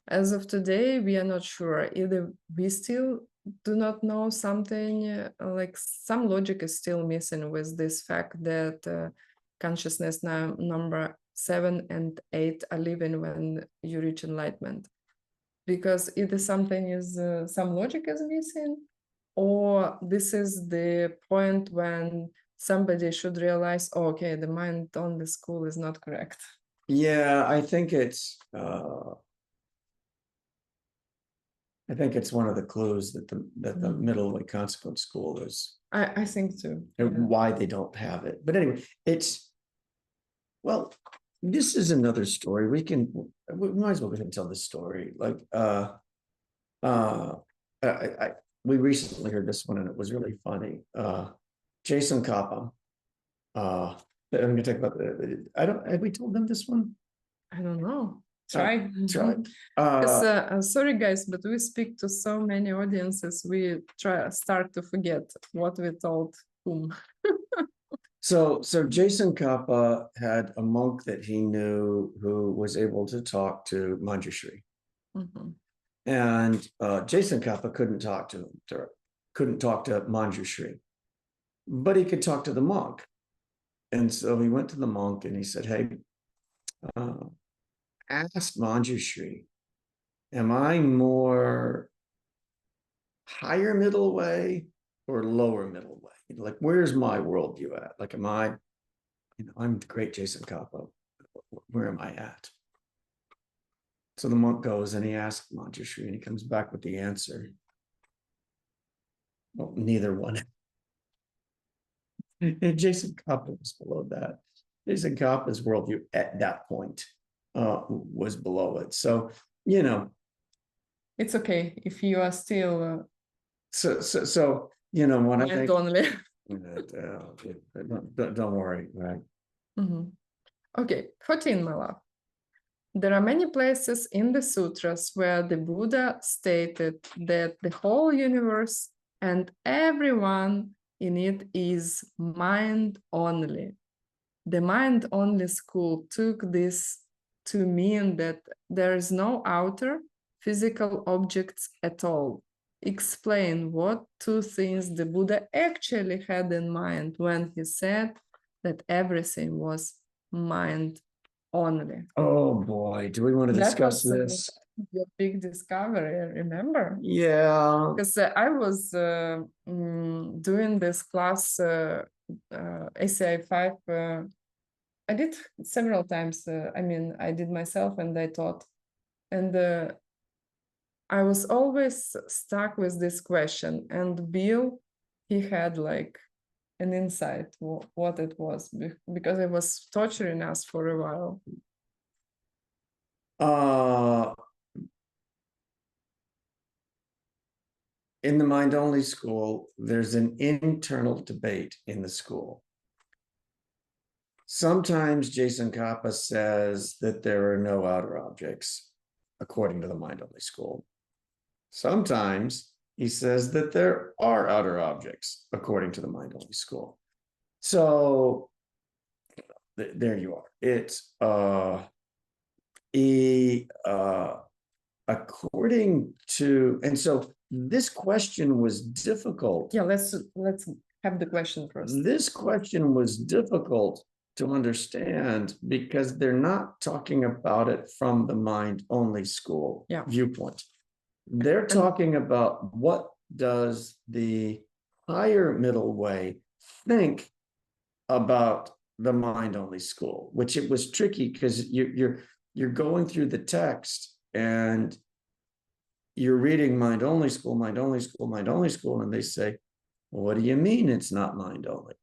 As of today, we are not sure. Either we still do not know something, like some logic is still missing with this fact that consciousness number 7 and 8 are living when you reach enlightenment, because either something is some logic is missing, or this is the point when somebody should realize, oh, okay, the mind on the school is not correct. Yeah, I think it's one of the clues that the middle way consequent school is. I think too. Why they don't have it. But anyway, well, this is another story. We might as well go ahead and tell this story. Like we recently heard this one and it was really funny. Jason Kappa. I'm gonna talk about have we told them this one? I don't know. Try. Sorry guys, but we speak to so many audiences, we start to forget what we told whom. So Jason Kappa had a monk that he knew who was able to talk to Manjushri. Mm-hmm. And Jason Kappa couldn't talk to Manjushri, but he could talk to the monk. And so he went to the monk and he said, hey, ask Manjushri, am I more higher middle way or lower middle way? Like, where's my worldview at? Like, am I, I'm the great Jason Kappa. Where am I at? So the monk goes and he asks Manjushri and he comes back with the answer. Well, neither one. And Jason Kappa was below that. Jason Kappa's worldview at that point was below it. So, it's okay if you are still so when I think only. Don't worry, right? Mm-hmm. Okay, 14, my love. There are many places in the sutras where the Buddha stated that the whole universe and everyone in it is mind only. The mind only school took this to mean that there is no outer physical objects at all. Explain what two things the Buddha actually had in mind when he said that everything was mind only. Oh boy, do we want to That discuss was this? your big discovery, remember? Yeah. Because I was doing this class, ACI 5. I did several times. I mean, I did myself and I taught. And I was always stuck with this question. And Bill, he had like an insight what it was, because it was torturing us for a while. In the mind-only school, there's an internal debate in the school. Sometimes Jason Kappa says that there are no outer objects, according to the mind-only school. Sometimes he says that there are outer objects, according to the mind-only school. So there you are. It's according to, and so this question was difficult. Yeah, let's have the question first. This question was difficult to understand because they're not talking about it from the mind-only school viewpoint. They're talking about what does the higher middle way think about the mind-only school, which it was tricky because you're going through the text and you're reading mind-only school, mind-only school, mind-only school, and they say, well, what do you mean it's not mind-only?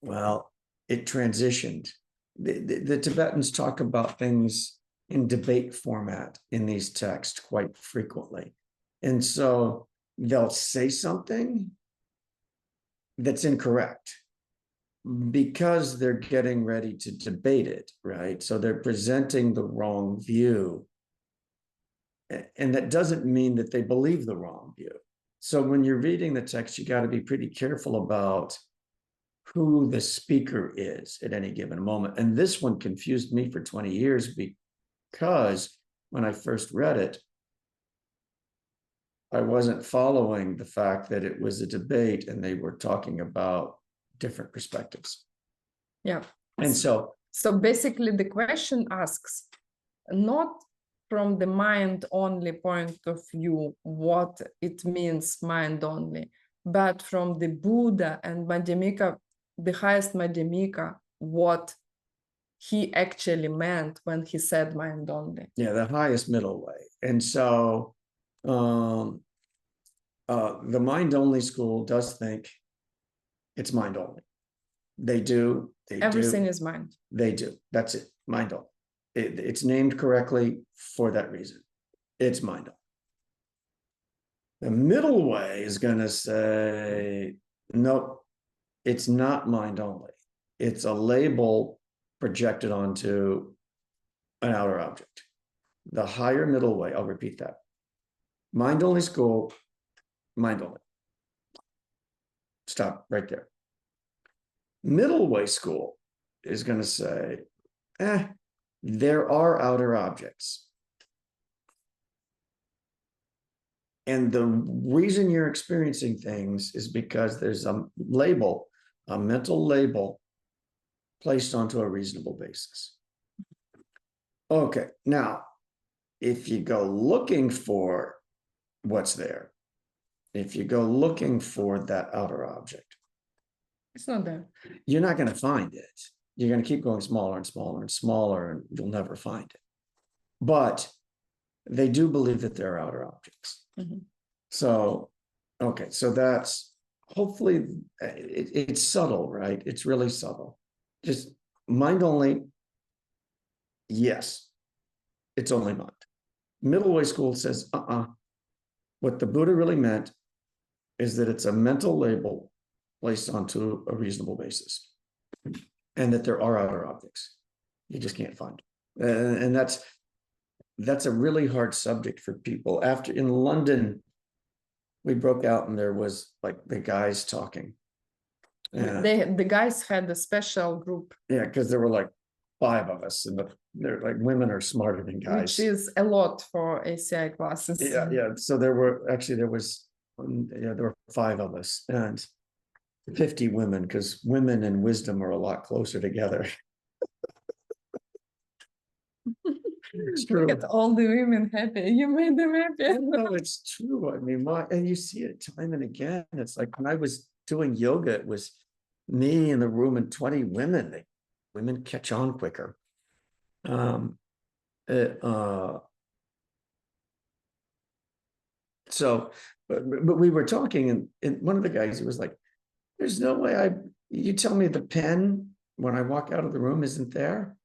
Well, it transitioned. The Tibetans talk about things in debate format in these texts quite frequently. And so they'll say something that's incorrect because they're getting ready to debate it, right? So they're presenting the wrong view. And that doesn't mean that they believe the wrong view. So when you're reading the text, you got to be pretty careful about who the speaker is at any given moment. And this one confused me for 20 years because when I first read it, I wasn't following the fact that it was a debate and they were talking about different perspectives. Yeah. And so basically the question asks not from the mind only point of view what it means mind only, but from the Buddha and Madhyamika, the highest Madhyamika, what he actually meant when he said mind only. Yeah, the highest middle way. And so the mind only school does think it's mind only. They do. Everything is mind. They do. That's it. Mind only. It's named correctly for that reason. It's mind only. The middle way is going to say, nope, it's not mind only. It's a label projected onto an outer object. The higher middle way, I'll repeat that. Mind only school, mind only. Stop right there. Middle way school is going to say, there are outer objects. And the reason you're experiencing things is because there's a label, a mental label placed onto a reasonable basis. Okay, now, if you go looking for what's there, if you go looking for that outer object, it's not there. You're not going to find it. You're going to keep going smaller and smaller and smaller, and you'll never find it. But they do believe that there are outer objects. Mm-hmm. So, okay, so that's hopefully it's subtle, right? It's really subtle. Just mind only, yes, it's only mind. Middle way school says, what the Buddha really meant is that it's a mental label placed onto a reasonable basis, and that there are outer objects. You just can't find them. And that's a really hard subject for people. After in London, we broke out and there was like the guys talking. The guys had a special group. Yeah, because there were like 5 of us, and they're like women are smarter than guys. Which is a lot for ACI classes. Yeah. So there were 5 of us, and 50 women, because women and wisdom are a lot closer together. It's true. Get all the women happy. You made them happy. No, it's true. I mean, and you see it time and again. It's like when I was doing yoga, it was me in the room and 20 women. Women catch on quicker. So, but we were talking, and one of the guys, he was like, "There's no way you tell me the pen when I walk out of the room isn't there."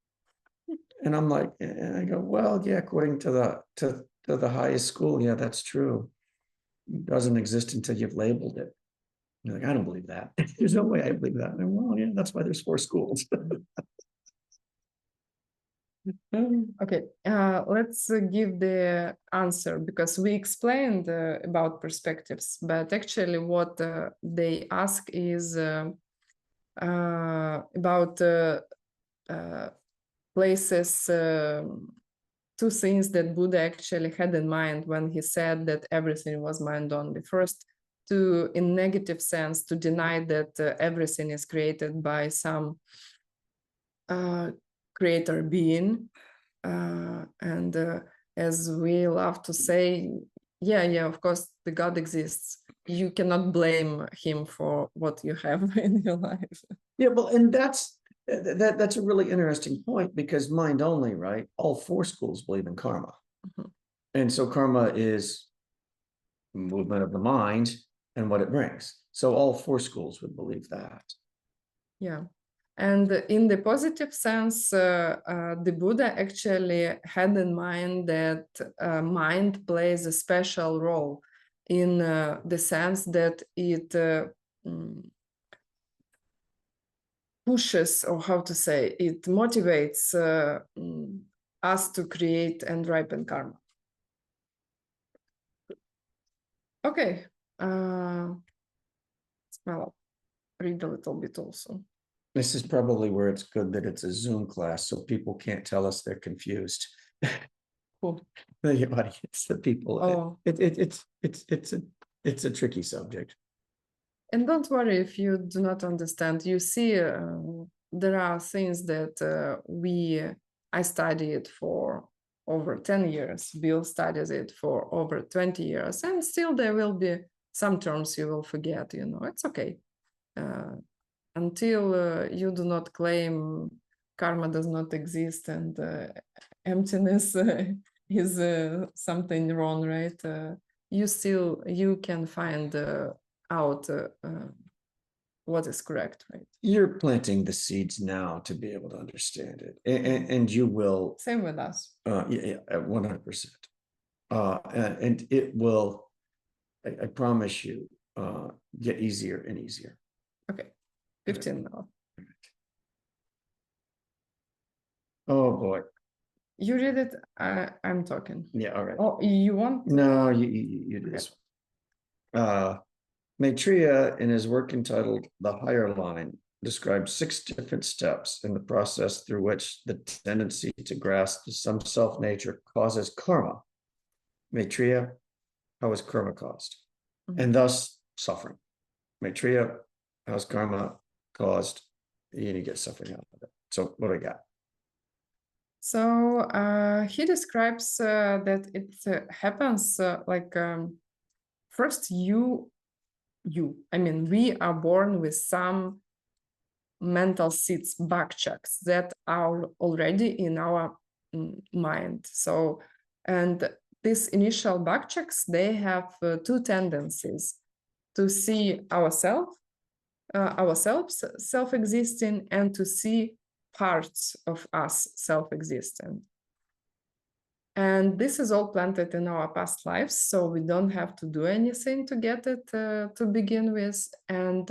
And I'm like, and I go, "Well, yeah, according to the highest school, yeah, that's true. It doesn't exist until you've labeled it." You're like, "I don't believe that. There's no way I believe that." And well, yeah, that's why there's 4 schools. Okay, let's give the answer, because we explained about perspectives, but actually what they ask is about places, 2 things that Buddha actually had in mind when he said that everything was mind only. First, in negative sense, to deny that everything is created by some creator being. And as we love to say, yeah, of course, the God exists. You cannot blame him for what you have in your life. Yeah, well, and that's a really interesting point, because mind only, right? All 4 schools believe in karma. Mm-hmm. And so karma is movement of the mind and what it brings. So all 4 schools would believe that. Yeah. And in the positive sense, the Buddha actually had in mind that mind plays a special role in the sense that it pushes, or how to say, it motivates us to create and ripen karma. Okay. Well, read a little bit also. This is probably where it's good that it's a Zoom class, so people can't tell us they're confused. Cool. The audience, the people. Oh. It's a tricky subject. And don't worry if you do not understand. You see, there are things that I studied for over 10 years. Bill studies it for over 20 years. And still there will be some terms you will forget, it's okay. Until you do not claim karma does not exist and emptiness is something wrong, right? You can find out what is correct, right? You're planting the seeds now to be able to understand it, and you will. Same with us. Yeah, 100%. And it will, I promise you, get easier and easier. Okay, 15 now. Oh boy. You read it. I'm talking. Yeah. All right. Oh, you want? No, you do this one. Maitreya, in his work entitled The Higher Line, describes 6 different steps in the process through which the tendency to grasp some self-nature causes karma. Maitreya, how is karma caused? Mm-hmm. And thus suffering. Maitreya, how is karma caused? You get suffering out of it. So what do I got? So he describes that it happens like first we are born with some mental seeds, bakchaks, that are already in our mind. So, and these initial bakchaks, they have 2 tendencies: to see ourselves self-existing, and to see parts of us self-existent. And this is all planted in our past lives, so we don't have to do anything to get it to begin with. And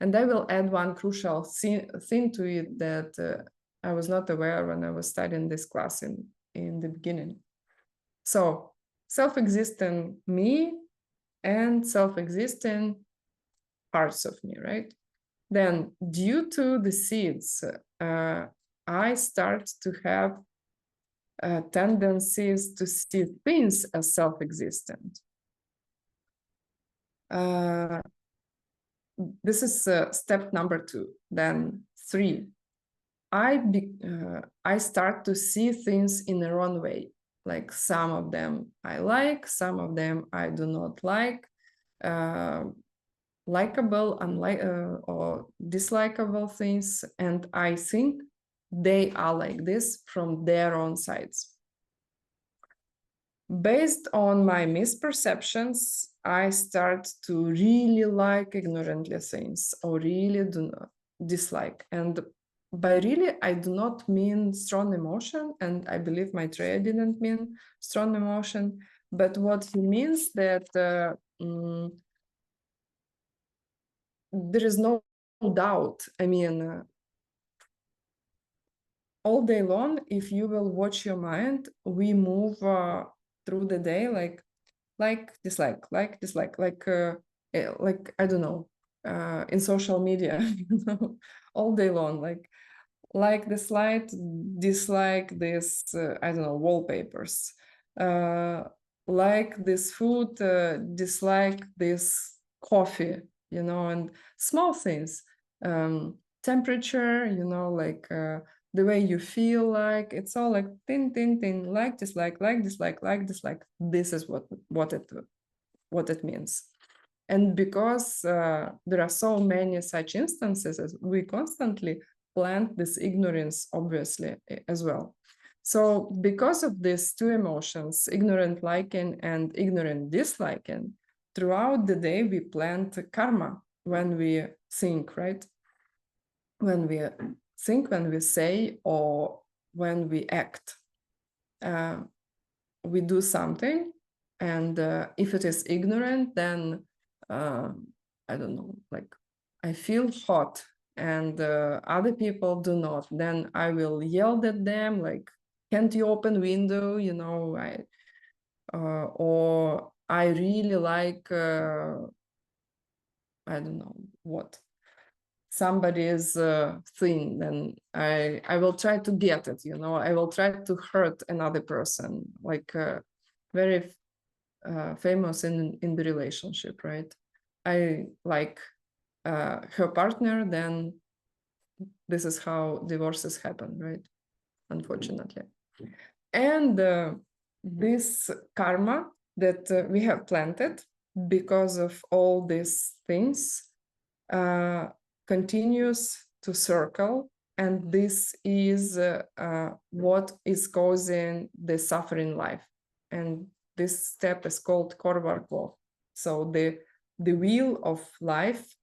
and I will add one crucial thing to it that I was not aware when I was studying this class in the beginning. So self-existent me and self-existing parts of me, right? Then due to the seeds, I start to have tendencies to see things as self-existent. This is step number 2. Then 3, I start to see things in the wrong way. Like some of them I like, some of them I do not like. Likable, or dislikable things, and I think they are like this from their own sides. Based on my misperceptions, I start to really like ignorantly things, or really do not dislike. And by really, I do not mean strong emotion, and I believe Maitreya didn't mean strong emotion, but what he means that there is no doubt. I mean, all day long, if you will watch your mind, we move through the day dislike, like I don't know, in social media, all day long, like this light, dislike this, I don't know, wallpapers, like this food, dislike this coffee, and small things, temperature, the way you feel, like it's all like thin, like dislike, like dislike, like dislike. This is what it means. And because there are so many such instances, we constantly plant this ignorance, obviously, as well. So because of these 2 emotions, ignorant liking and ignorant disliking, throughout the day we plant karma when we think, right? When we think, when we say, or when we act. We do something, and if it is ignorant, then I don't know, like I feel hot, and other people do not, then I will yell at them, like, can't you open window, or I really like, I don't know what, somebody's thing, then I will try to get it, I will try to hurt another person, like very famous in the relationship, right? I like her partner, then this is how divorces happen, right? Unfortunately. And this karma that we have planted because of all these things continues to circle, and this is what is causing the suffering life. And this step is called Korvarko. So the wheel of life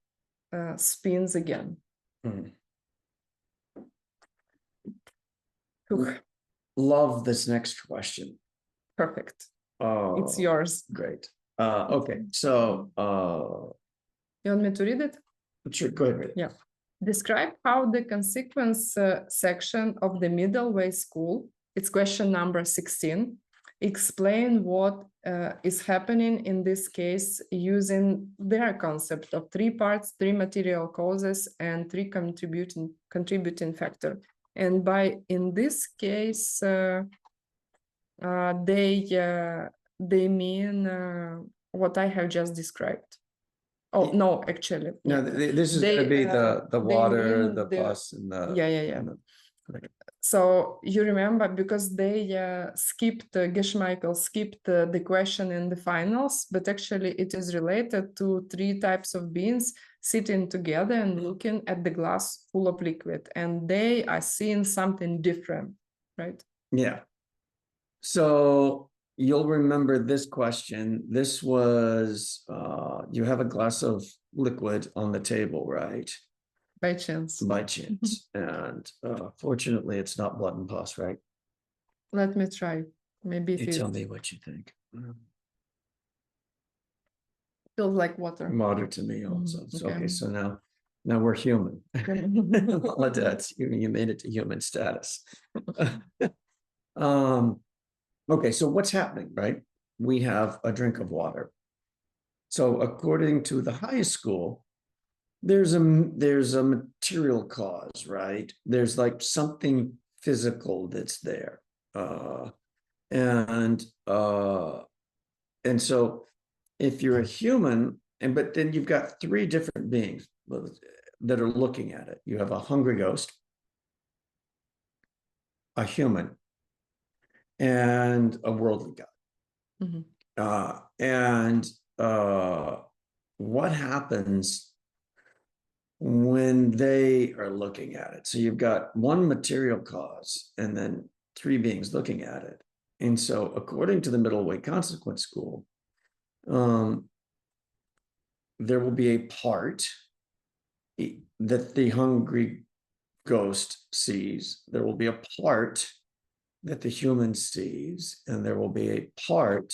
spins again. Love this next question. Perfect. Oh, It's yours. Great. Okay, so You want me to read it? sure, go ahead. Yeah. Describe how the consequence section of the middle way school, it's question number 16, explain what is happening in this case using their concept of 3 parts, 3 material causes, and 3 contributing factor. And in this case, they mean what I have just described. Oh, no, actually. No, yeah. this is going to be the water, mean the bus, and the... Yeah. So you remember, because they skipped, Geshe Michael skipped the question in the finals, but actually it is related to 3 types of beings sitting together and looking at the glass full of liquid, and they are seeing something different, right? Yeah. So you'll remember this question. This was, you have a glass of liquid on the table, right? By chance. By chance. And fortunately, it's not blood and pus, right? Let me try. Maybe You tell me what you think. Feels like water. Water to me also. So, Okay. okay, so now we're human. You made it to human status. Okay, so what's happening, right? We have a drink of water. So according to the highest school, there's a material cause, right? There's like something physical that's there. And so if you're a human but then you've got three different beings that are looking at it. You have a hungry ghost, a human, and a worldly god. Mhm. What happens when they are looking at it? So you've got one material cause and then three beings looking at it. And so according to the middle way consequence school, there will be a part that the hungry ghost sees. There will be a part that the human sees, and there will be a part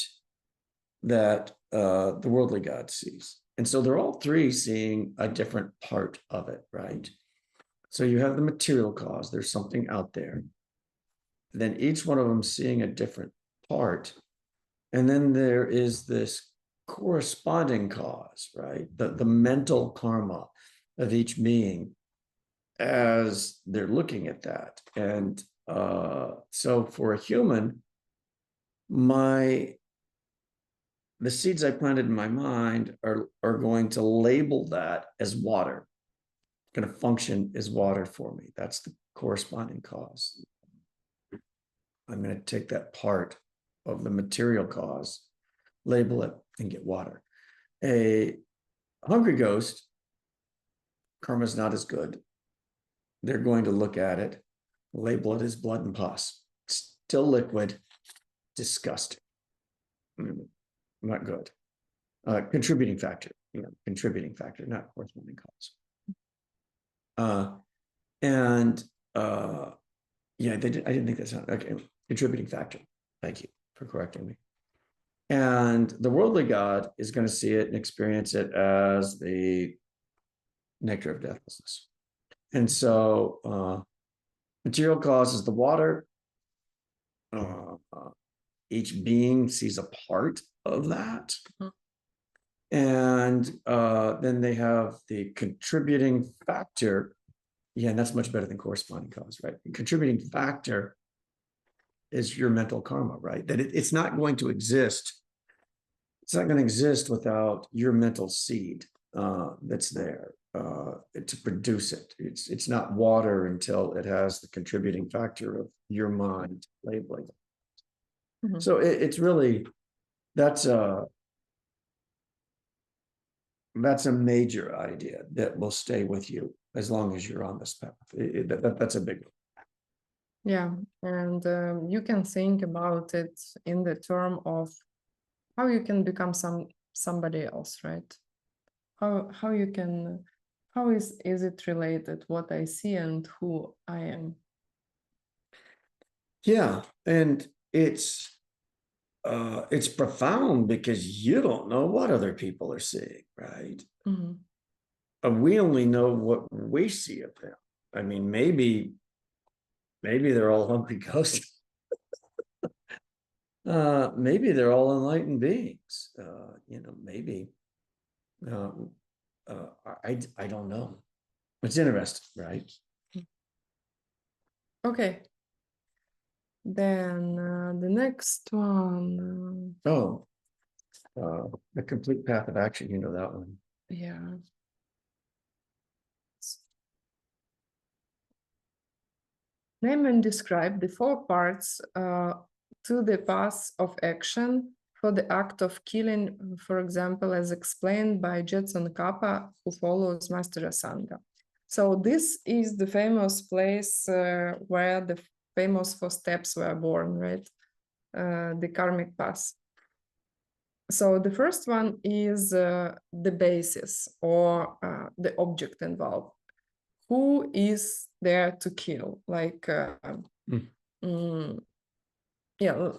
that the worldly god sees. And so they're all three seeing a different part of it, right? So you have the material cause, there's something out there. Then each one of them seeing a different part. And then there is this corresponding cause, right? The mental karma of each being as they're looking at that. And so for a human, the seeds I planted in my mind are going to label that as water. It's going to function as water for me. That's the corresponding cause. I'm going to take that part of the material cause, label it, and get water. A hungry ghost, karma's not as good. They're going to look at it, label it as blood and pus. Still liquid, disgusting. Not good. Contributing factor, contributing factor, not corresponding cause. Yeah, I didn't think that sounded okay. Contributing factor. Thank you for correcting me. And the worldly god is going to see it and experience it as the nectar of deathlessness. And so material cause is the water. Each being sees a part of that. And then they have the contributing factor. Yeah, and that's much better than corresponding cause, right? The contributing factor is your mental karma, right? That it's not going to exist. It's not going to exist without your mental seed that's there to produce it. It's not water until it has the contributing factor of your mind labeling it. Mm-hmm. So it's really, that's a major idea that will stay with you as long as you're on this path. That's a big one. Yeah, and you can think about it in the term of how you can become somebody else, right? How you can, how is it related, what I see and who I am? Yeah, and it's profound because you don't know what other people are seeing, right? Mm-hmm. We only know what we see of them. I mean, maybe they're all hungry ghosts. Maybe they're all enlightened beings. Maybe. I don't know. It's interesting, right? Okay. Then the next one. The complete path of action. You know that one. Yeah. Name and describe the four parts to the path of action for the act of killing, for example, as explained by Jetson Kappa, who follows Master Asanga. So this is the famous place where the famous four steps were born, right? The karmic path. So the first one is the basis or the object involved. Who is there to kill? Like, yeah.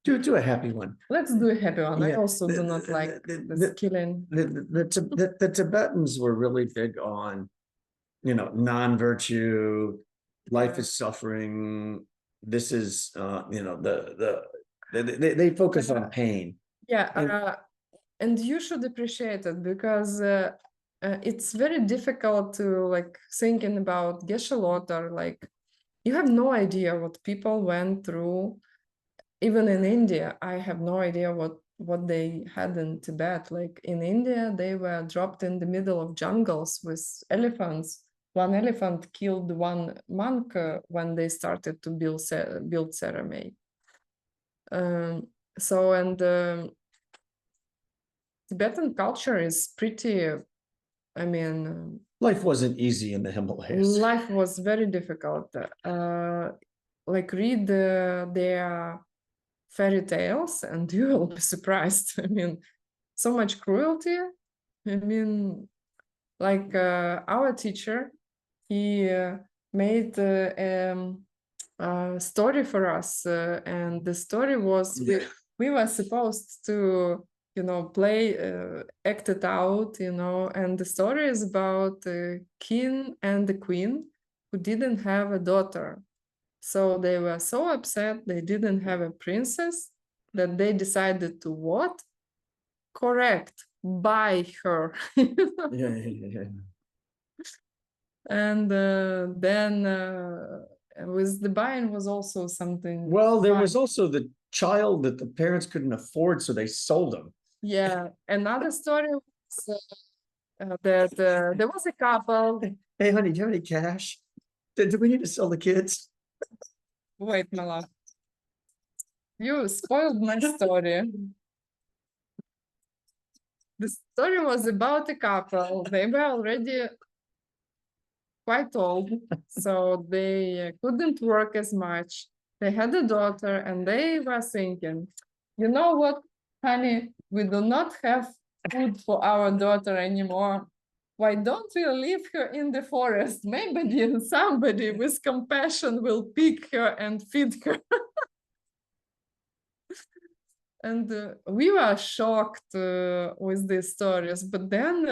Do a happy one. Let's do a happy one. Yeah. I also do not like the killing. The Tibetans were really big on, non-virtue, life is suffering. This is, they focus on pain. Yeah, and you should appreciate it because it's very difficult to thinking about Geshe Lothar. You have no idea what people went through. Even in India, I have no idea what what they had in Tibet. Like in India, they were dropped in the middle of jungles with elephants. One elephant killed one monk when they started to build ceremony. So, and Tibetan culture is pretty, I mean, Life wasn't easy in the Himalayas. life was very difficult. Like read their fairy tales and you will be surprised. I mean, so much cruelty. I mean, like our teacher, he made a story for us, and the story was we were supposed to, you know, play, act it out, you know, and the story is about the king and the queen who didn't have a daughter. So they were so upset they didn't have a princess that they decided to what? Correct, buy her. Yeah. And then with the buying was also something. Well, there fun. was also the child that the parents couldn't afford, so they sold him. Yeah, another story was that there was a couple. Hey, honey, do you have any cash? Do we need to sell the kids? Wait, my love. You spoiled my story. The story was about a couple. They were already quite old, so they couldn't work as much. They had a daughter, and they were thinking, you know what, honey, we do not have food for our daughter anymore. Why don't we leave her in the forest? Maybe somebody with compassion will pick her and feed her. And we were shocked with these stories, but then,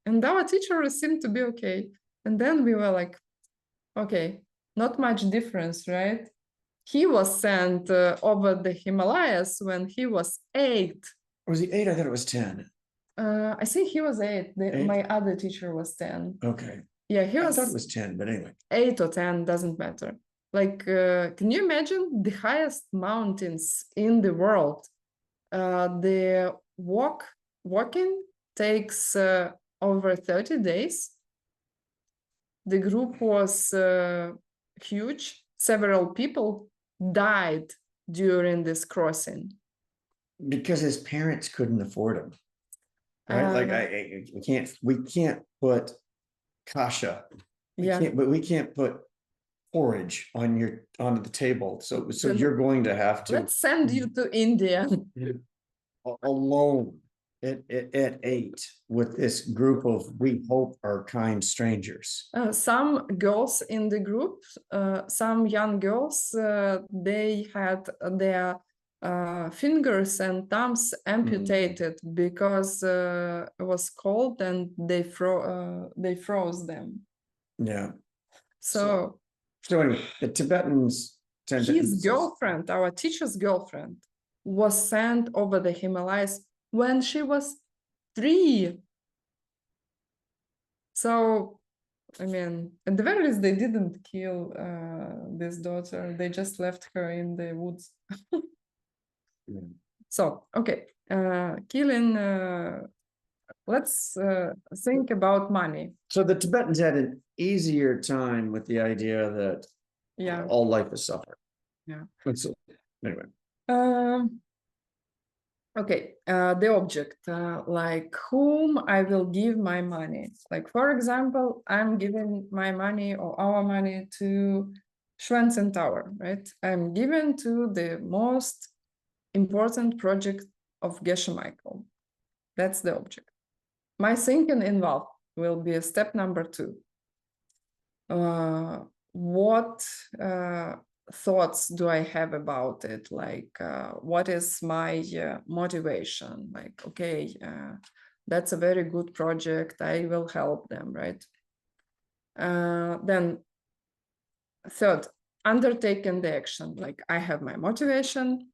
and our teacher seemed to be okay. And then we were like, okay, not much difference, right? He was sent over the Himalayas when he was 8. Was he 8? I thought it was 10. I think he was 8. 8? My other teacher was 10. Okay. Yeah, he I was. thought it was 10, but anyway. 8 or 10, doesn't matter. Like, can you imagine the highest mountains in the world? The walking takes over 30 days. The group was huge. Several people died during this crossing. Because his parents couldn't afford him. Right? Like we can't put kasha. We can't put porridge onto the table. So you're going to have to. Let's send you to India. Alone at 8 with this group of, we hope, are kind strangers. Some girls in the group, some young girls, they had their fingers and thumbs amputated because it was cold and they froze them. Yeah. So anyway, the Tibetans tend to. His girlfriend, our teacher's girlfriend, was sent over the Himalayas when she was 3. So, I mean, at the very least, they didn't kill this daughter. They just left her in the woods. Yeah. So, okay, killing. Let's think about money. So the Tibetans had an easier time with the idea that all life is suffering. Yeah. So, anyway. Okay, the object, like whom I will give my money. Like, for example, I'm giving my money or our money to Schwensen Tower, right? I'm giving to the most important project of Geshe Michael. That's the object. My thinking involved will be step number 2. What thoughts do I have about it? Like, what is my motivation? Like, okay, that's a very good project. I will help them, right? Then, third, undertaking the action. Like, I have my motivation.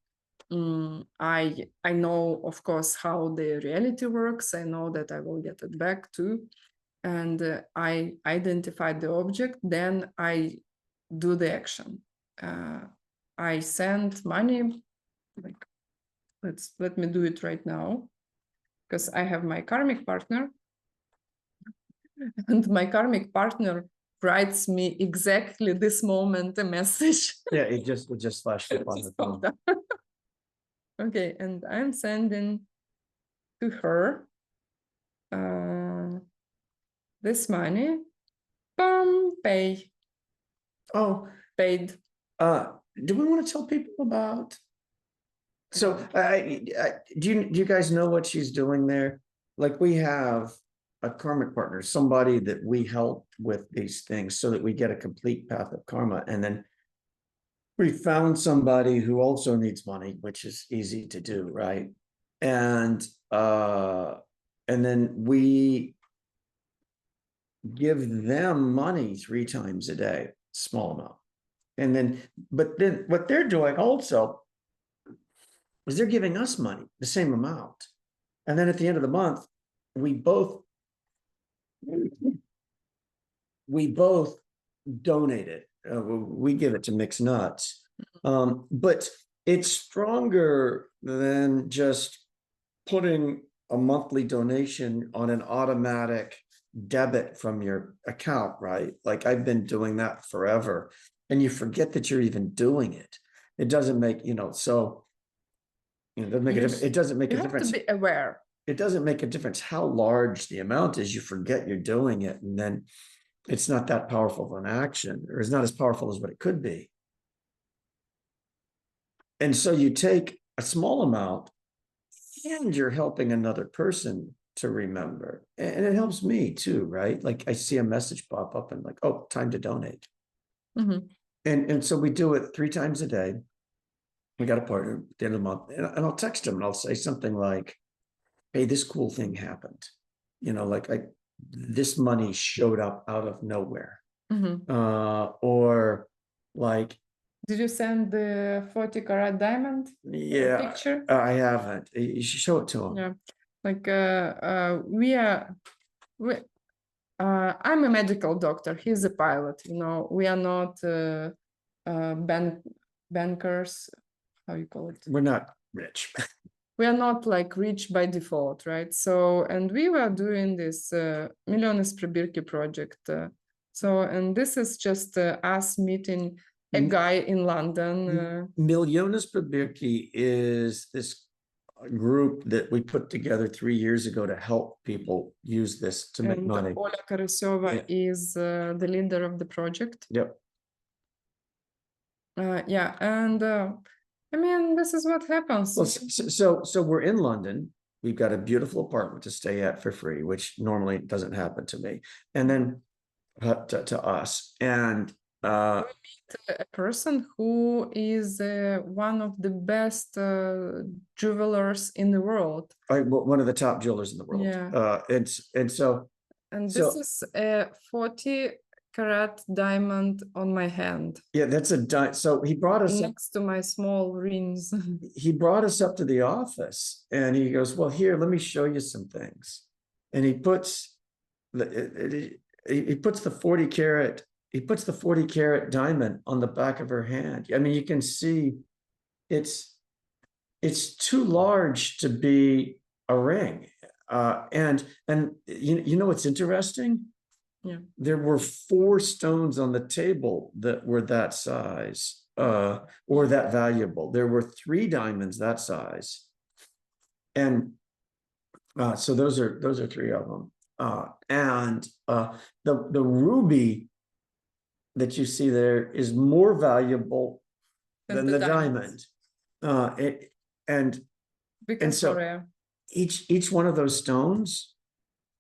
I know, of course, how the reality works. I know that I will get it back too. And I identify the object. Then I do the action. I send money, like let me do it right now, because I have my karmic partner, and my karmic partner writes me exactly this moment a message. Yeah, it just flashed up on the Just phone. popped up. Okay, and I'm sending to her this money. Boom, pay, Oh, paid. do we want to tell people about? So, do you guys know what she's doing there? Like, we have a karmic partner, somebody that we help with these things so that we get a complete path of karma. And then we found somebody who also needs money, which is easy to do, right? And then we give them money 3 times a day, small amount. And then, but then what they're doing also is they're giving us money, the same amount. And then at the end of the month, we both donate it. We give it to Mixed Nuts. But it's stronger than just putting a monthly donation on an automatic debit from your account, right? Like, I've been doing that forever, and you forget that you're even doing it. It doesn't make, so, it doesn't make a difference. It doesn't make a difference. You have to be aware. It doesn't make a difference how large the amount is. You forget you're doing it, and then it's not that powerful of an action, or it's not as powerful as what it could be. And so you take a small amount and you're helping another person to remember. And it helps me too, right? Like, I see a message pop up and like, oh, time to donate. Mm-hmm. And so we do it 3 times a day. We got a partner at the end of the month, and I'll text him and I'll say something like, hey, this cool thing happened. Like, this money showed up out of nowhere. Mm-hmm. Or like, did you send the 40 karat diamond picture? I haven't. You should show it to him. Yeah, like I'm a medical doctor. He's a pilot. We are not bankers. How you call it? We're not rich. We are not like rich by default, right? So, and we were doing this Millones Prebirki project. And this is just us meeting a guy in London. Millones Prebirki is this group that we put together 3 years ago to help people use this to make money. Ola Karasova is the leader of the project. Yep. Yeah, and I mean, this is what happens. Well, so we're in London. We've got a beautiful apartment to stay at for free, which normally doesn't happen to me. And then to us. And we meet a person who is one of the best jewelers in the world. One of the top jewelers in the world. Yeah. And this is a 40 karat diamond on my hand. Yeah, that's so he brought us next to my small rings. He brought us up to the office and he goes, well, here, let me show you some things. And he puts the 40 karat diamond on the back of her hand. I mean, you can see it's too large to be a ring. And what's interesting? Yeah. There were 4 stones on the table that were that size, or that valuable. There were 3 diamonds that size. And so those are 3 of them. And the ruby that you see there is more valuable than the diamond. And so each one of those stones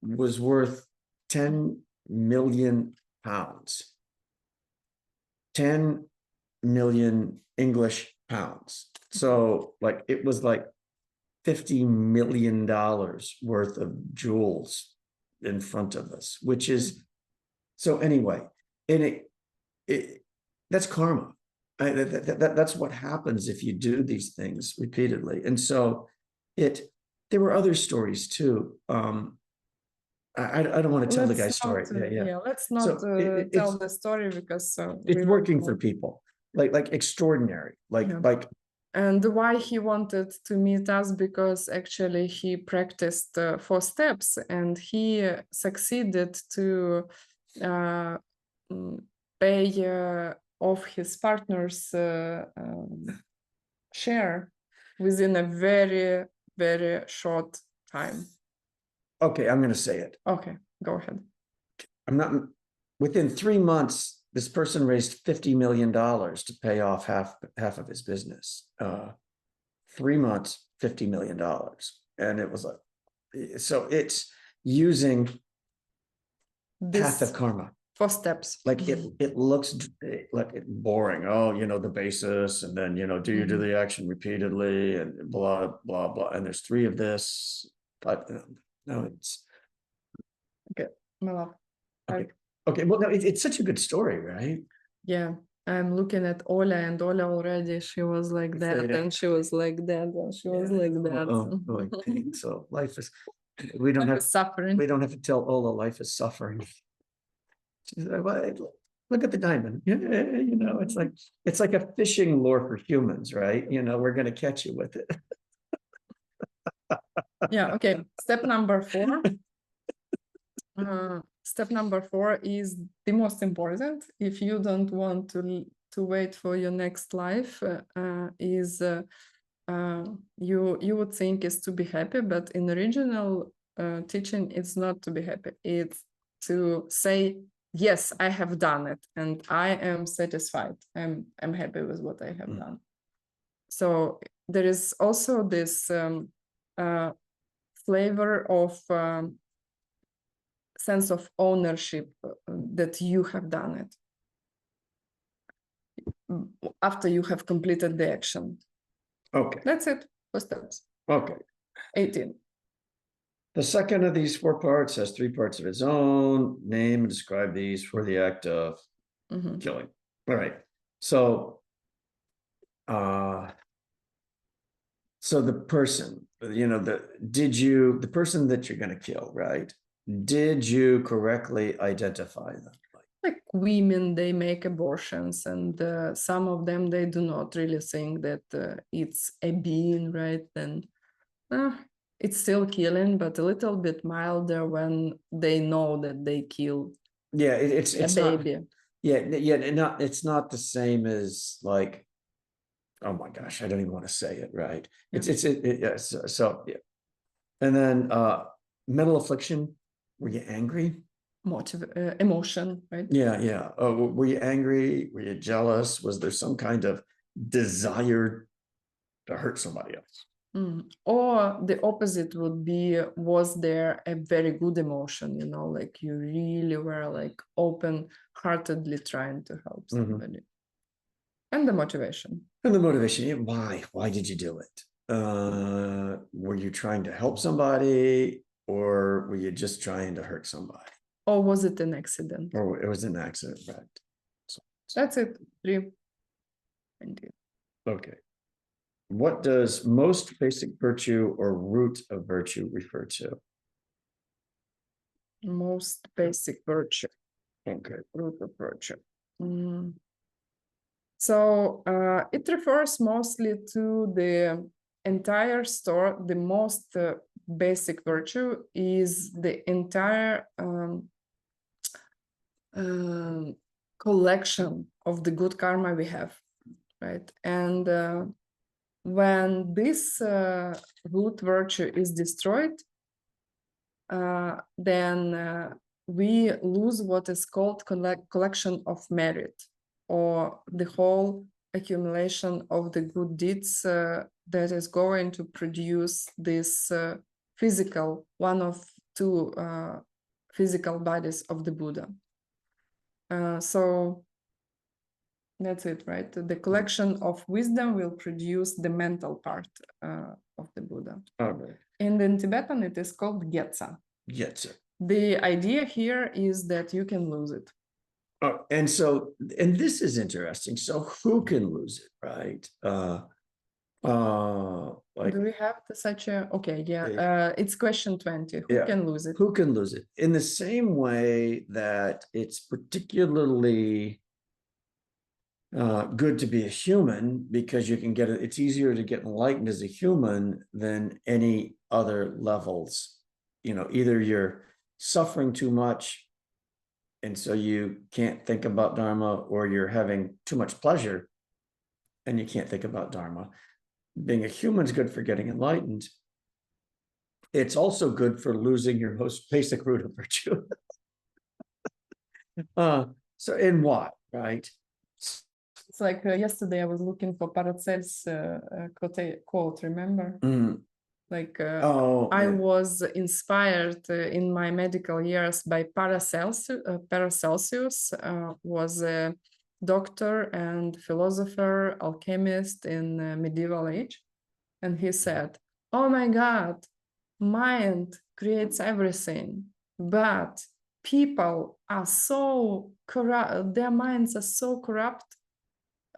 was worth 10 million pounds. 10 million English pounds. So like, it was like $50 million worth of jewels in front of us, which is, so anyway, and that's karma. That's what happens if you do these things repeatedly. And so there were other stories too. I don't want to tell the guy's story. Yeah, let's not tell the story because it's working for people like extraordinary, like And why he wanted to meet us, because actually he practiced 4 steps and he succeeded to pay off his partner's share within a very, very short time. Okay, I'm going to say it. Okay, go ahead. I'm not, within 3 months, this person raised $50 million to pay off half of his business. 3 months, $50 million. And it was like, so it's using path of This karma. 4 steps. Like it looks like it boring. Oh, the basis, and then do you do the action repeatedly, and blah blah blah. And there's 3 of this, but no, it's Okay, my love. okay. Okay, well, no, it's such a good story, right? Yeah, I'm looking at Ola, and Ola already, she was like that, and she was like that, and she was like that. Like pain. So life is, we don't have suffering. We don't have to tell Ola life is suffering. She's like, well, look at the diamond. It's like a fishing lure for humans, right? We're going to catch you with it. Yeah. Okay. Step number 4. Step number 4 is the most important. If you don't want to wait for your next life, you would think is to be happy, but in original teaching, it's not to be happy. It's to say, yes, I have done it, and I am satisfied. I'm happy with what I have done. So there is also this flavor of sense of ownership that you have done it after you have completed the action. Okay. That's it. 4 steps. Okay. 18. The second of these 4 parts has 3 parts of its own. Name and describe these for the act of killing. All right. So, so the person, the person that you're going to kill, right? Did you correctly identify them? Like women, they make abortions, and some of them, they do not really think that it's a being, right? And it's still killing, but a little bit milder when they know that they killed it's a baby. It's not the same as like, oh my gosh, I don't even want to say it, right? So yeah. And then mental affliction, were you angry? Emotion, right? Yeah. Oh, were you angry? Were you jealous? Was there some kind of desire to hurt somebody else? Or the opposite would be, was there a very good emotion, like you really were like open-heartedly trying to help somebody. And the motivation. And the motivation, why did you do it? Were you trying to help somebody, or were you just trying to hurt somebody? Or was it an accident? Or it was an accident, right? So, that's it. 3. Indeed. Okay. What does most basic virtue or root of virtue refer to? Most basic virtue. Okay. Root of virtue. So it refers mostly to the entire store. The most basic virtue is the entire collection of the good karma we have, right? And when this root virtue is destroyed, then we lose what is called collection of merit, or the whole accumulation of the good deeds that is going to produce this physical, one of 2 physical bodies of the Buddha. So that's it, right? The collection of wisdom will produce the mental part of the Buddha. Okay. And in Tibetan, it is called Getsa. Getsa. The idea here is that you can lose it. And this is interesting. So who can lose it, right? Like, do we have such a, okay, yeah, it's question 20. Who can lose it? Who can lose it? In the same way that it's particularly good to be a human because you can get it. It's easier to get enlightened as a human than any other levels. Either you're suffering too much and so you can't think about Dharma, or you're having too much pleasure and you can't think about Dharma. Being a human is good for getting enlightened. It's also good for losing your most basic root of virtue. So in what, right? It's like yesterday I was looking for Paracel's quote, remember? Like I was inspired in my medical years by Paracelsus. Paracelsus was a doctor and philosopher, alchemist in medieval age. And he said, oh my God, mind creates everything, but people are so corrupt, their minds are so corrupt.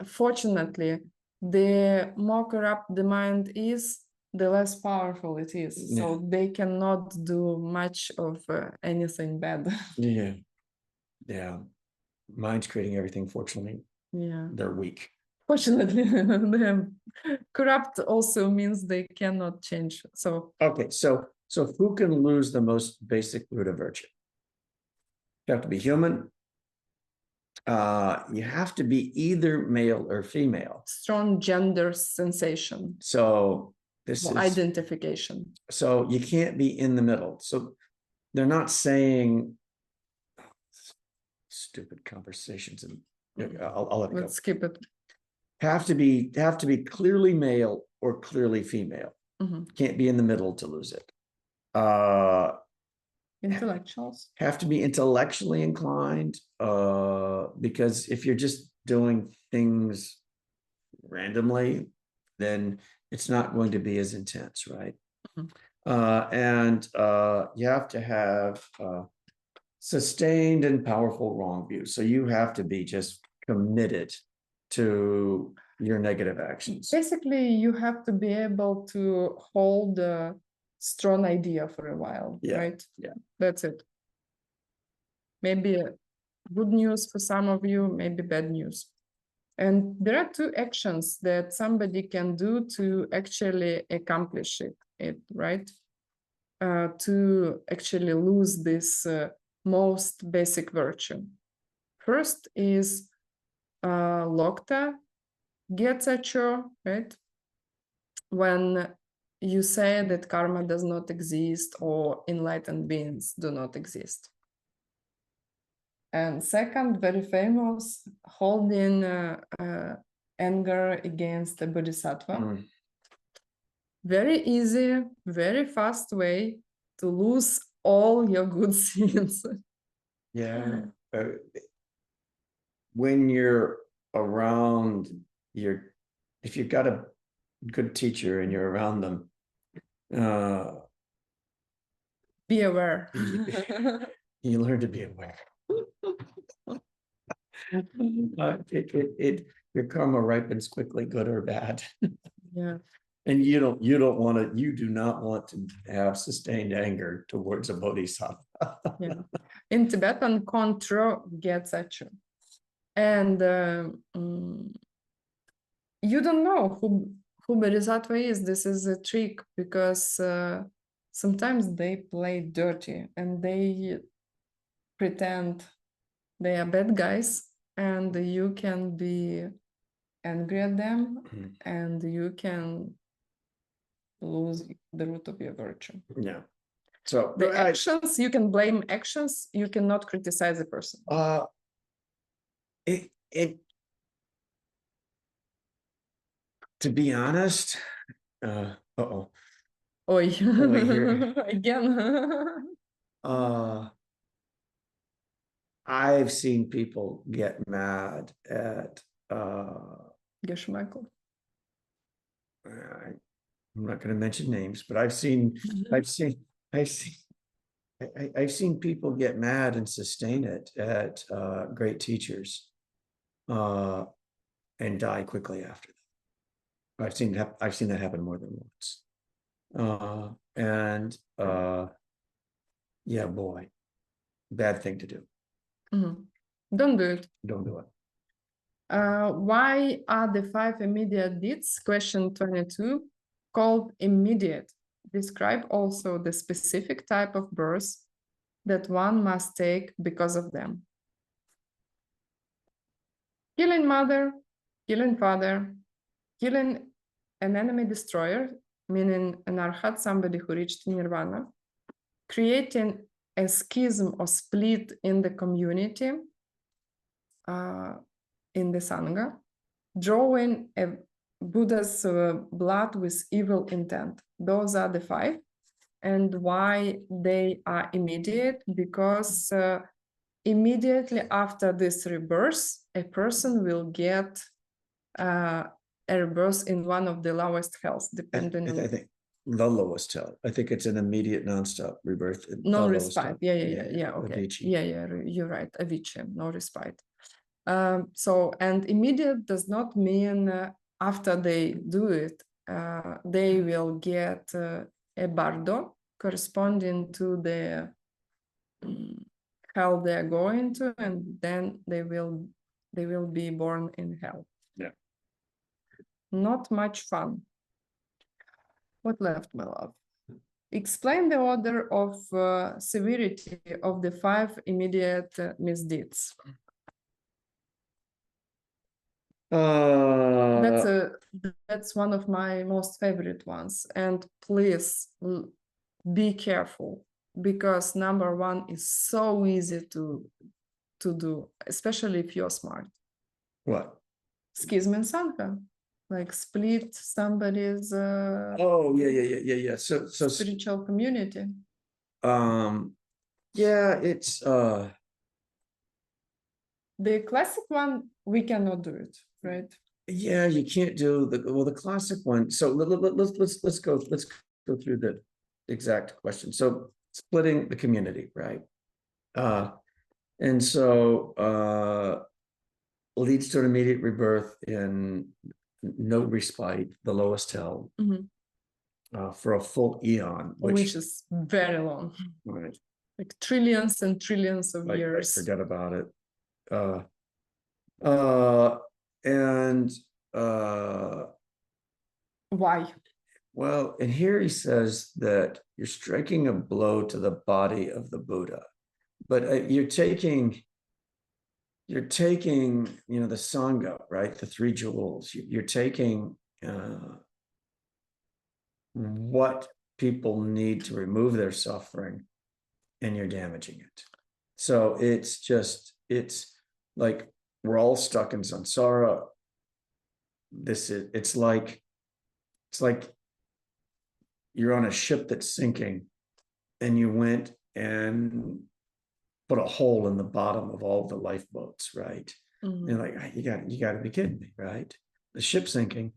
Fortunately, the more corrupt the mind is, the less powerful it is. Yeah. So they cannot do much of anything bad. Yeah. Mind's creating everything. Fortunately, they're weak. Fortunately, corrupt also means they cannot change. So okay, so who can lose the most basic root of virtue? You have to be human. You have to be either male or female. Strong gender sensation. So this is identification. So you can't be in the middle. So they're not saying stupid conversations, and I'll let it Let's skip it. Have to be clearly male or clearly female. Can't be in the middle to lose it. Intellectuals have to be intellectually inclined, because if you're just doing things randomly, then it's not going to be as intense, right? And you have to have sustained and powerful wrong views. So you have to be just committed to your negative actions. Basically, you have to be able to hold a strong idea for a while, right? Yeah. That's it. Maybe good news for some of you, maybe bad news. And there are two actions that somebody can do to actually accomplish it, right? To actually lose this most basic virtue. First is Lokta Getsacho, right? When you say that karma does not exist or enlightened beings do not exist. And second, very famous, holding anger against the bodhisattva. Very easy, very fast way to lose all your good sins. Yeah. When you're around if you've got a good teacher and you're around them, be aware. You learn to be aware. Your karma ripens quickly, good or bad. Yeah. And you do not want to have sustained anger towards a bodhisattva. Yeah. In Tibetan, kontro gets at you. And you don't know who bodhisattva is. This is a trick because sometimes they play dirty and they pretend they are bad guys, and you can be angry at them and you can lose the root of your virtue. Yeah. So the actions, you can blame actions, you cannot criticize a person. To be honest, Oi, here. Again. I've seen people get mad at Geshe Michael. I'm not going to mention names, but I've seen people get mad and sustain it at great teachers, and die quickly after that. I've seen that happen more than once. Yeah, boy, bad thing to do. Don't do it. Don't do it. Why are the 5 immediate deeds, question 22, called immediate? Describe also the specific type of birth that one must take because of them. Killing mother, killing father, killing an enemy destroyer, meaning an arhat, somebody who reached nirvana, creating a schism or split in the community, in the Sangha, drawing a Buddha's blood with evil intent. Those are the 5. And why they are immediate? Because immediately after this rebirth, a person will get a rebirth in one of the lowest hells, depending on... I think the lowest hell. I think it's an immediate nonstop rebirth. No respite. Yeah, okay. Avicii. Yeah, you're right. Avicii, no respite. So, and immediate does not mean after they do it, they will get a bardo corresponding to the hell they're going to, and then they will be born in hell. Yeah. Not much fun. What left, my love? Explain the order of severity of the 5 immediate misdeeds. That's one of my most favorite ones, and please be careful, because number 1 is so easy to do, especially if you're smart. What? Schism and Sangha, like split somebody's Oh, yeah. So spiritual community. Yeah, it's the classic one, we cannot do it, right? Yeah, you can't do the classic one. So let's go through the exact question. So splitting the community, right? And so leads to an immediate rebirth in no respite, the lowest hell, for a full eon, which is very long, right? Like trillions and trillions of years. Forget about it. And why? Well, and here he says that you're striking a blow to the body of the Buddha, but you're taking, the Sangha, right? The 3 jewels. You're taking what people need to remove their suffering, and you're damaging it. So it's like we're all stuck in samsara. It's like you're on a ship that's sinking, and you went and put a hole in the bottom of all the lifeboats, right? You're like, you got to be kidding me, right? The ship's sinking,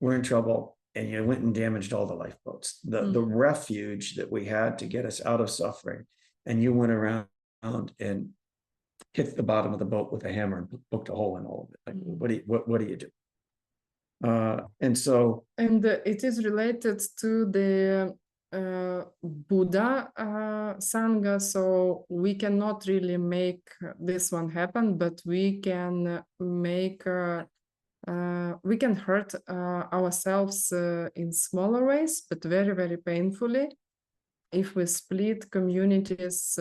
we're in trouble, and you went and damaged all the lifeboats, the refuge that we had to get us out of suffering, and you went around and hit the bottom of the boat with a hammer and poked a hole in all of it. Like, what do you do? And it is related to the Buddha Sangha, so we cannot really make this one happen, but we can make we can hurt ourselves in smaller ways, but very, very painfully, if we split communities,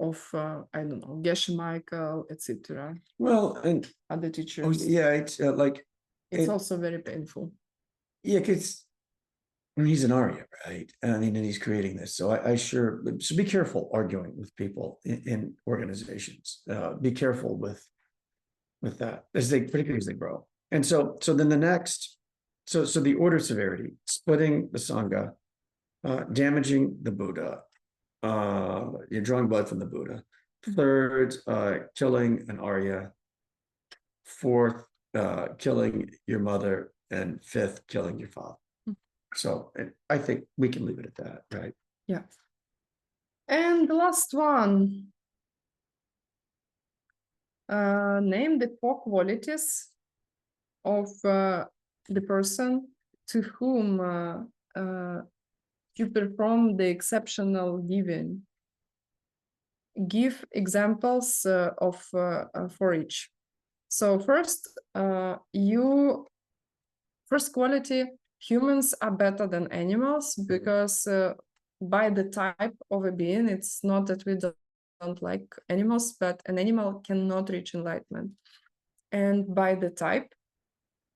of I don't know, Geshe Michael, etc. Well, and other teachers. It's also very painful. Yeah, because he's an Arya, right? And he's creating this. So so be careful arguing with people in organizations. Be careful with that, particularly as they grow. And so then the next, so the order of severity: splitting the Sangha, damaging the Buddha, you're drawing blood from the Buddha. 3rd, killing an Arya. 4th, killing your mother, and 5th, killing your father. So I think we can leave it at that, right? Yeah. And the last one, name the 4 qualities of the person to whom you perform the exceptional giving. give examples for each. So first quality, humans are better than animals because by the type of a being, it's not that we don't like animals, but an animal cannot reach enlightenment. And by the type,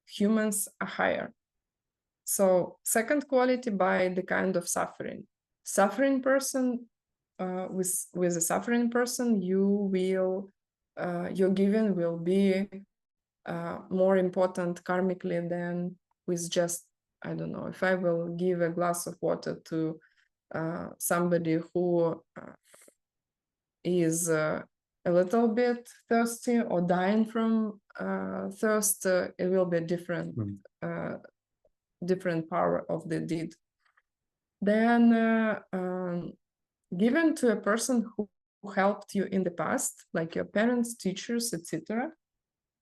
humans are higher. So second quality, by the kind of suffering. Suffering person, with a suffering person, your giving will be more important karmically than with just, I don't know, if I will give a glass of water to somebody who is a little bit thirsty or dying from thirst, it will be different, different power of the deed. Then given to a person who helped you in the past, like your parents, teachers, etc.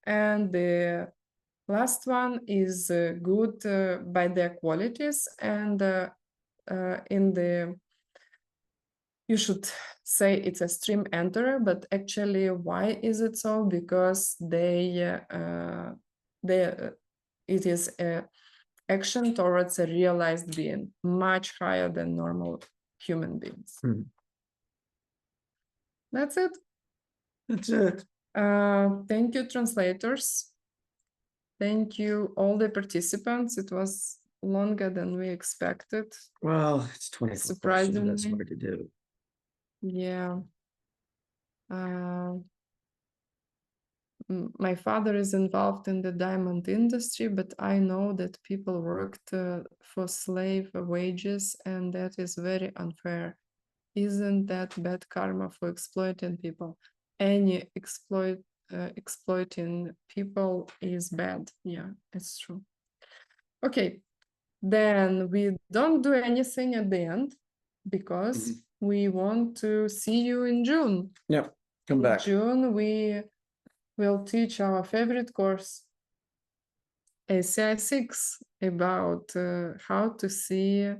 And the last one is good by their qualities, and you should say it's a stream enterer, but actually, why is it so? Because it is a action towards a realized being, much higher than normal human beings. That's it. That's it. Thank you, translators. Thank you, all the participants. It was longer than we expected. Well, it's 24 questions. Surprisingly. That's hard to do. Yeah. My father is involved in the diamond industry, but I know that people worked for slave wages, and that is very unfair. Isn't that bad karma for exploiting people? Any exploiting people is bad. Yeah, it's true. Okay, then we don't do anything at the end because we want to see you in June. Yeah, come back. In June, we will teach our favorite course, ACI 6, about how to see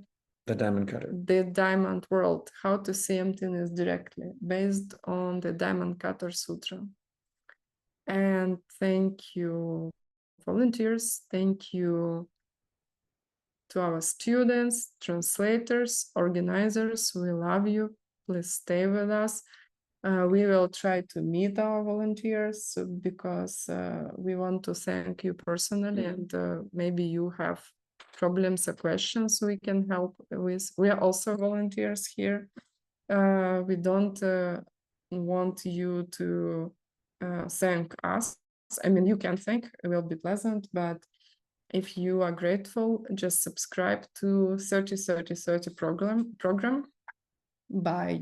the diamond cutter, the diamond world, how to see emptiness directly, based on the Diamond Cutter Sutra. And thank you, volunteers. Thank you to our students, translators, organizers. We love you. Please stay with us. We will try to meet our volunteers because we want to thank you personally, and maybe you have problems or questions we can help with. We are also volunteers here. We don't want you to thank us. I mean, you can thank, it will be pleasant, but if you are grateful, just subscribe to 30-30-30 program by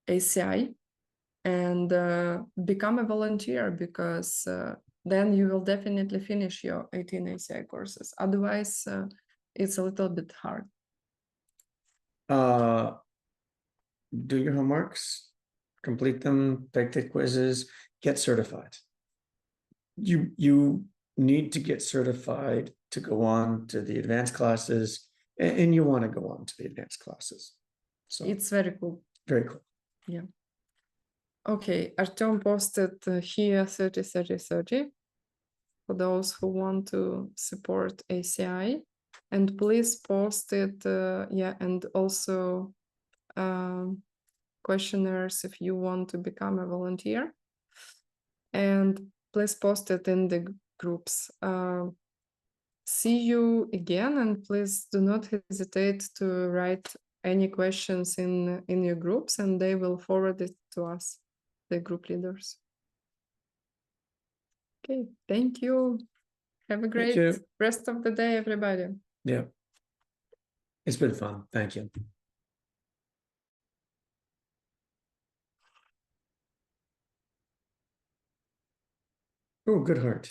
ACI and become a volunteer, because then you will definitely finish your 18 ACI courses. Otherwise, it's a little bit hard. Do your homeworks, complete them, take the quizzes, get certified. You need to get certified to go on to the advanced classes, and you want to go on to the advanced classes. So it's very cool. Very cool. Yeah. Okay, Artem posted here 30-30-30 for those who want to support ACI, and please post it. Yeah, and also questionnaires if you want to become a volunteer, and please post it in the groups. See you again, and please do not hesitate to write any questions in your groups, and they will forward it to us, the group leaders. Okay, thank you. Have a great rest of the day, everybody. Yeah, it's been fun. Thank you. Oh, good heart.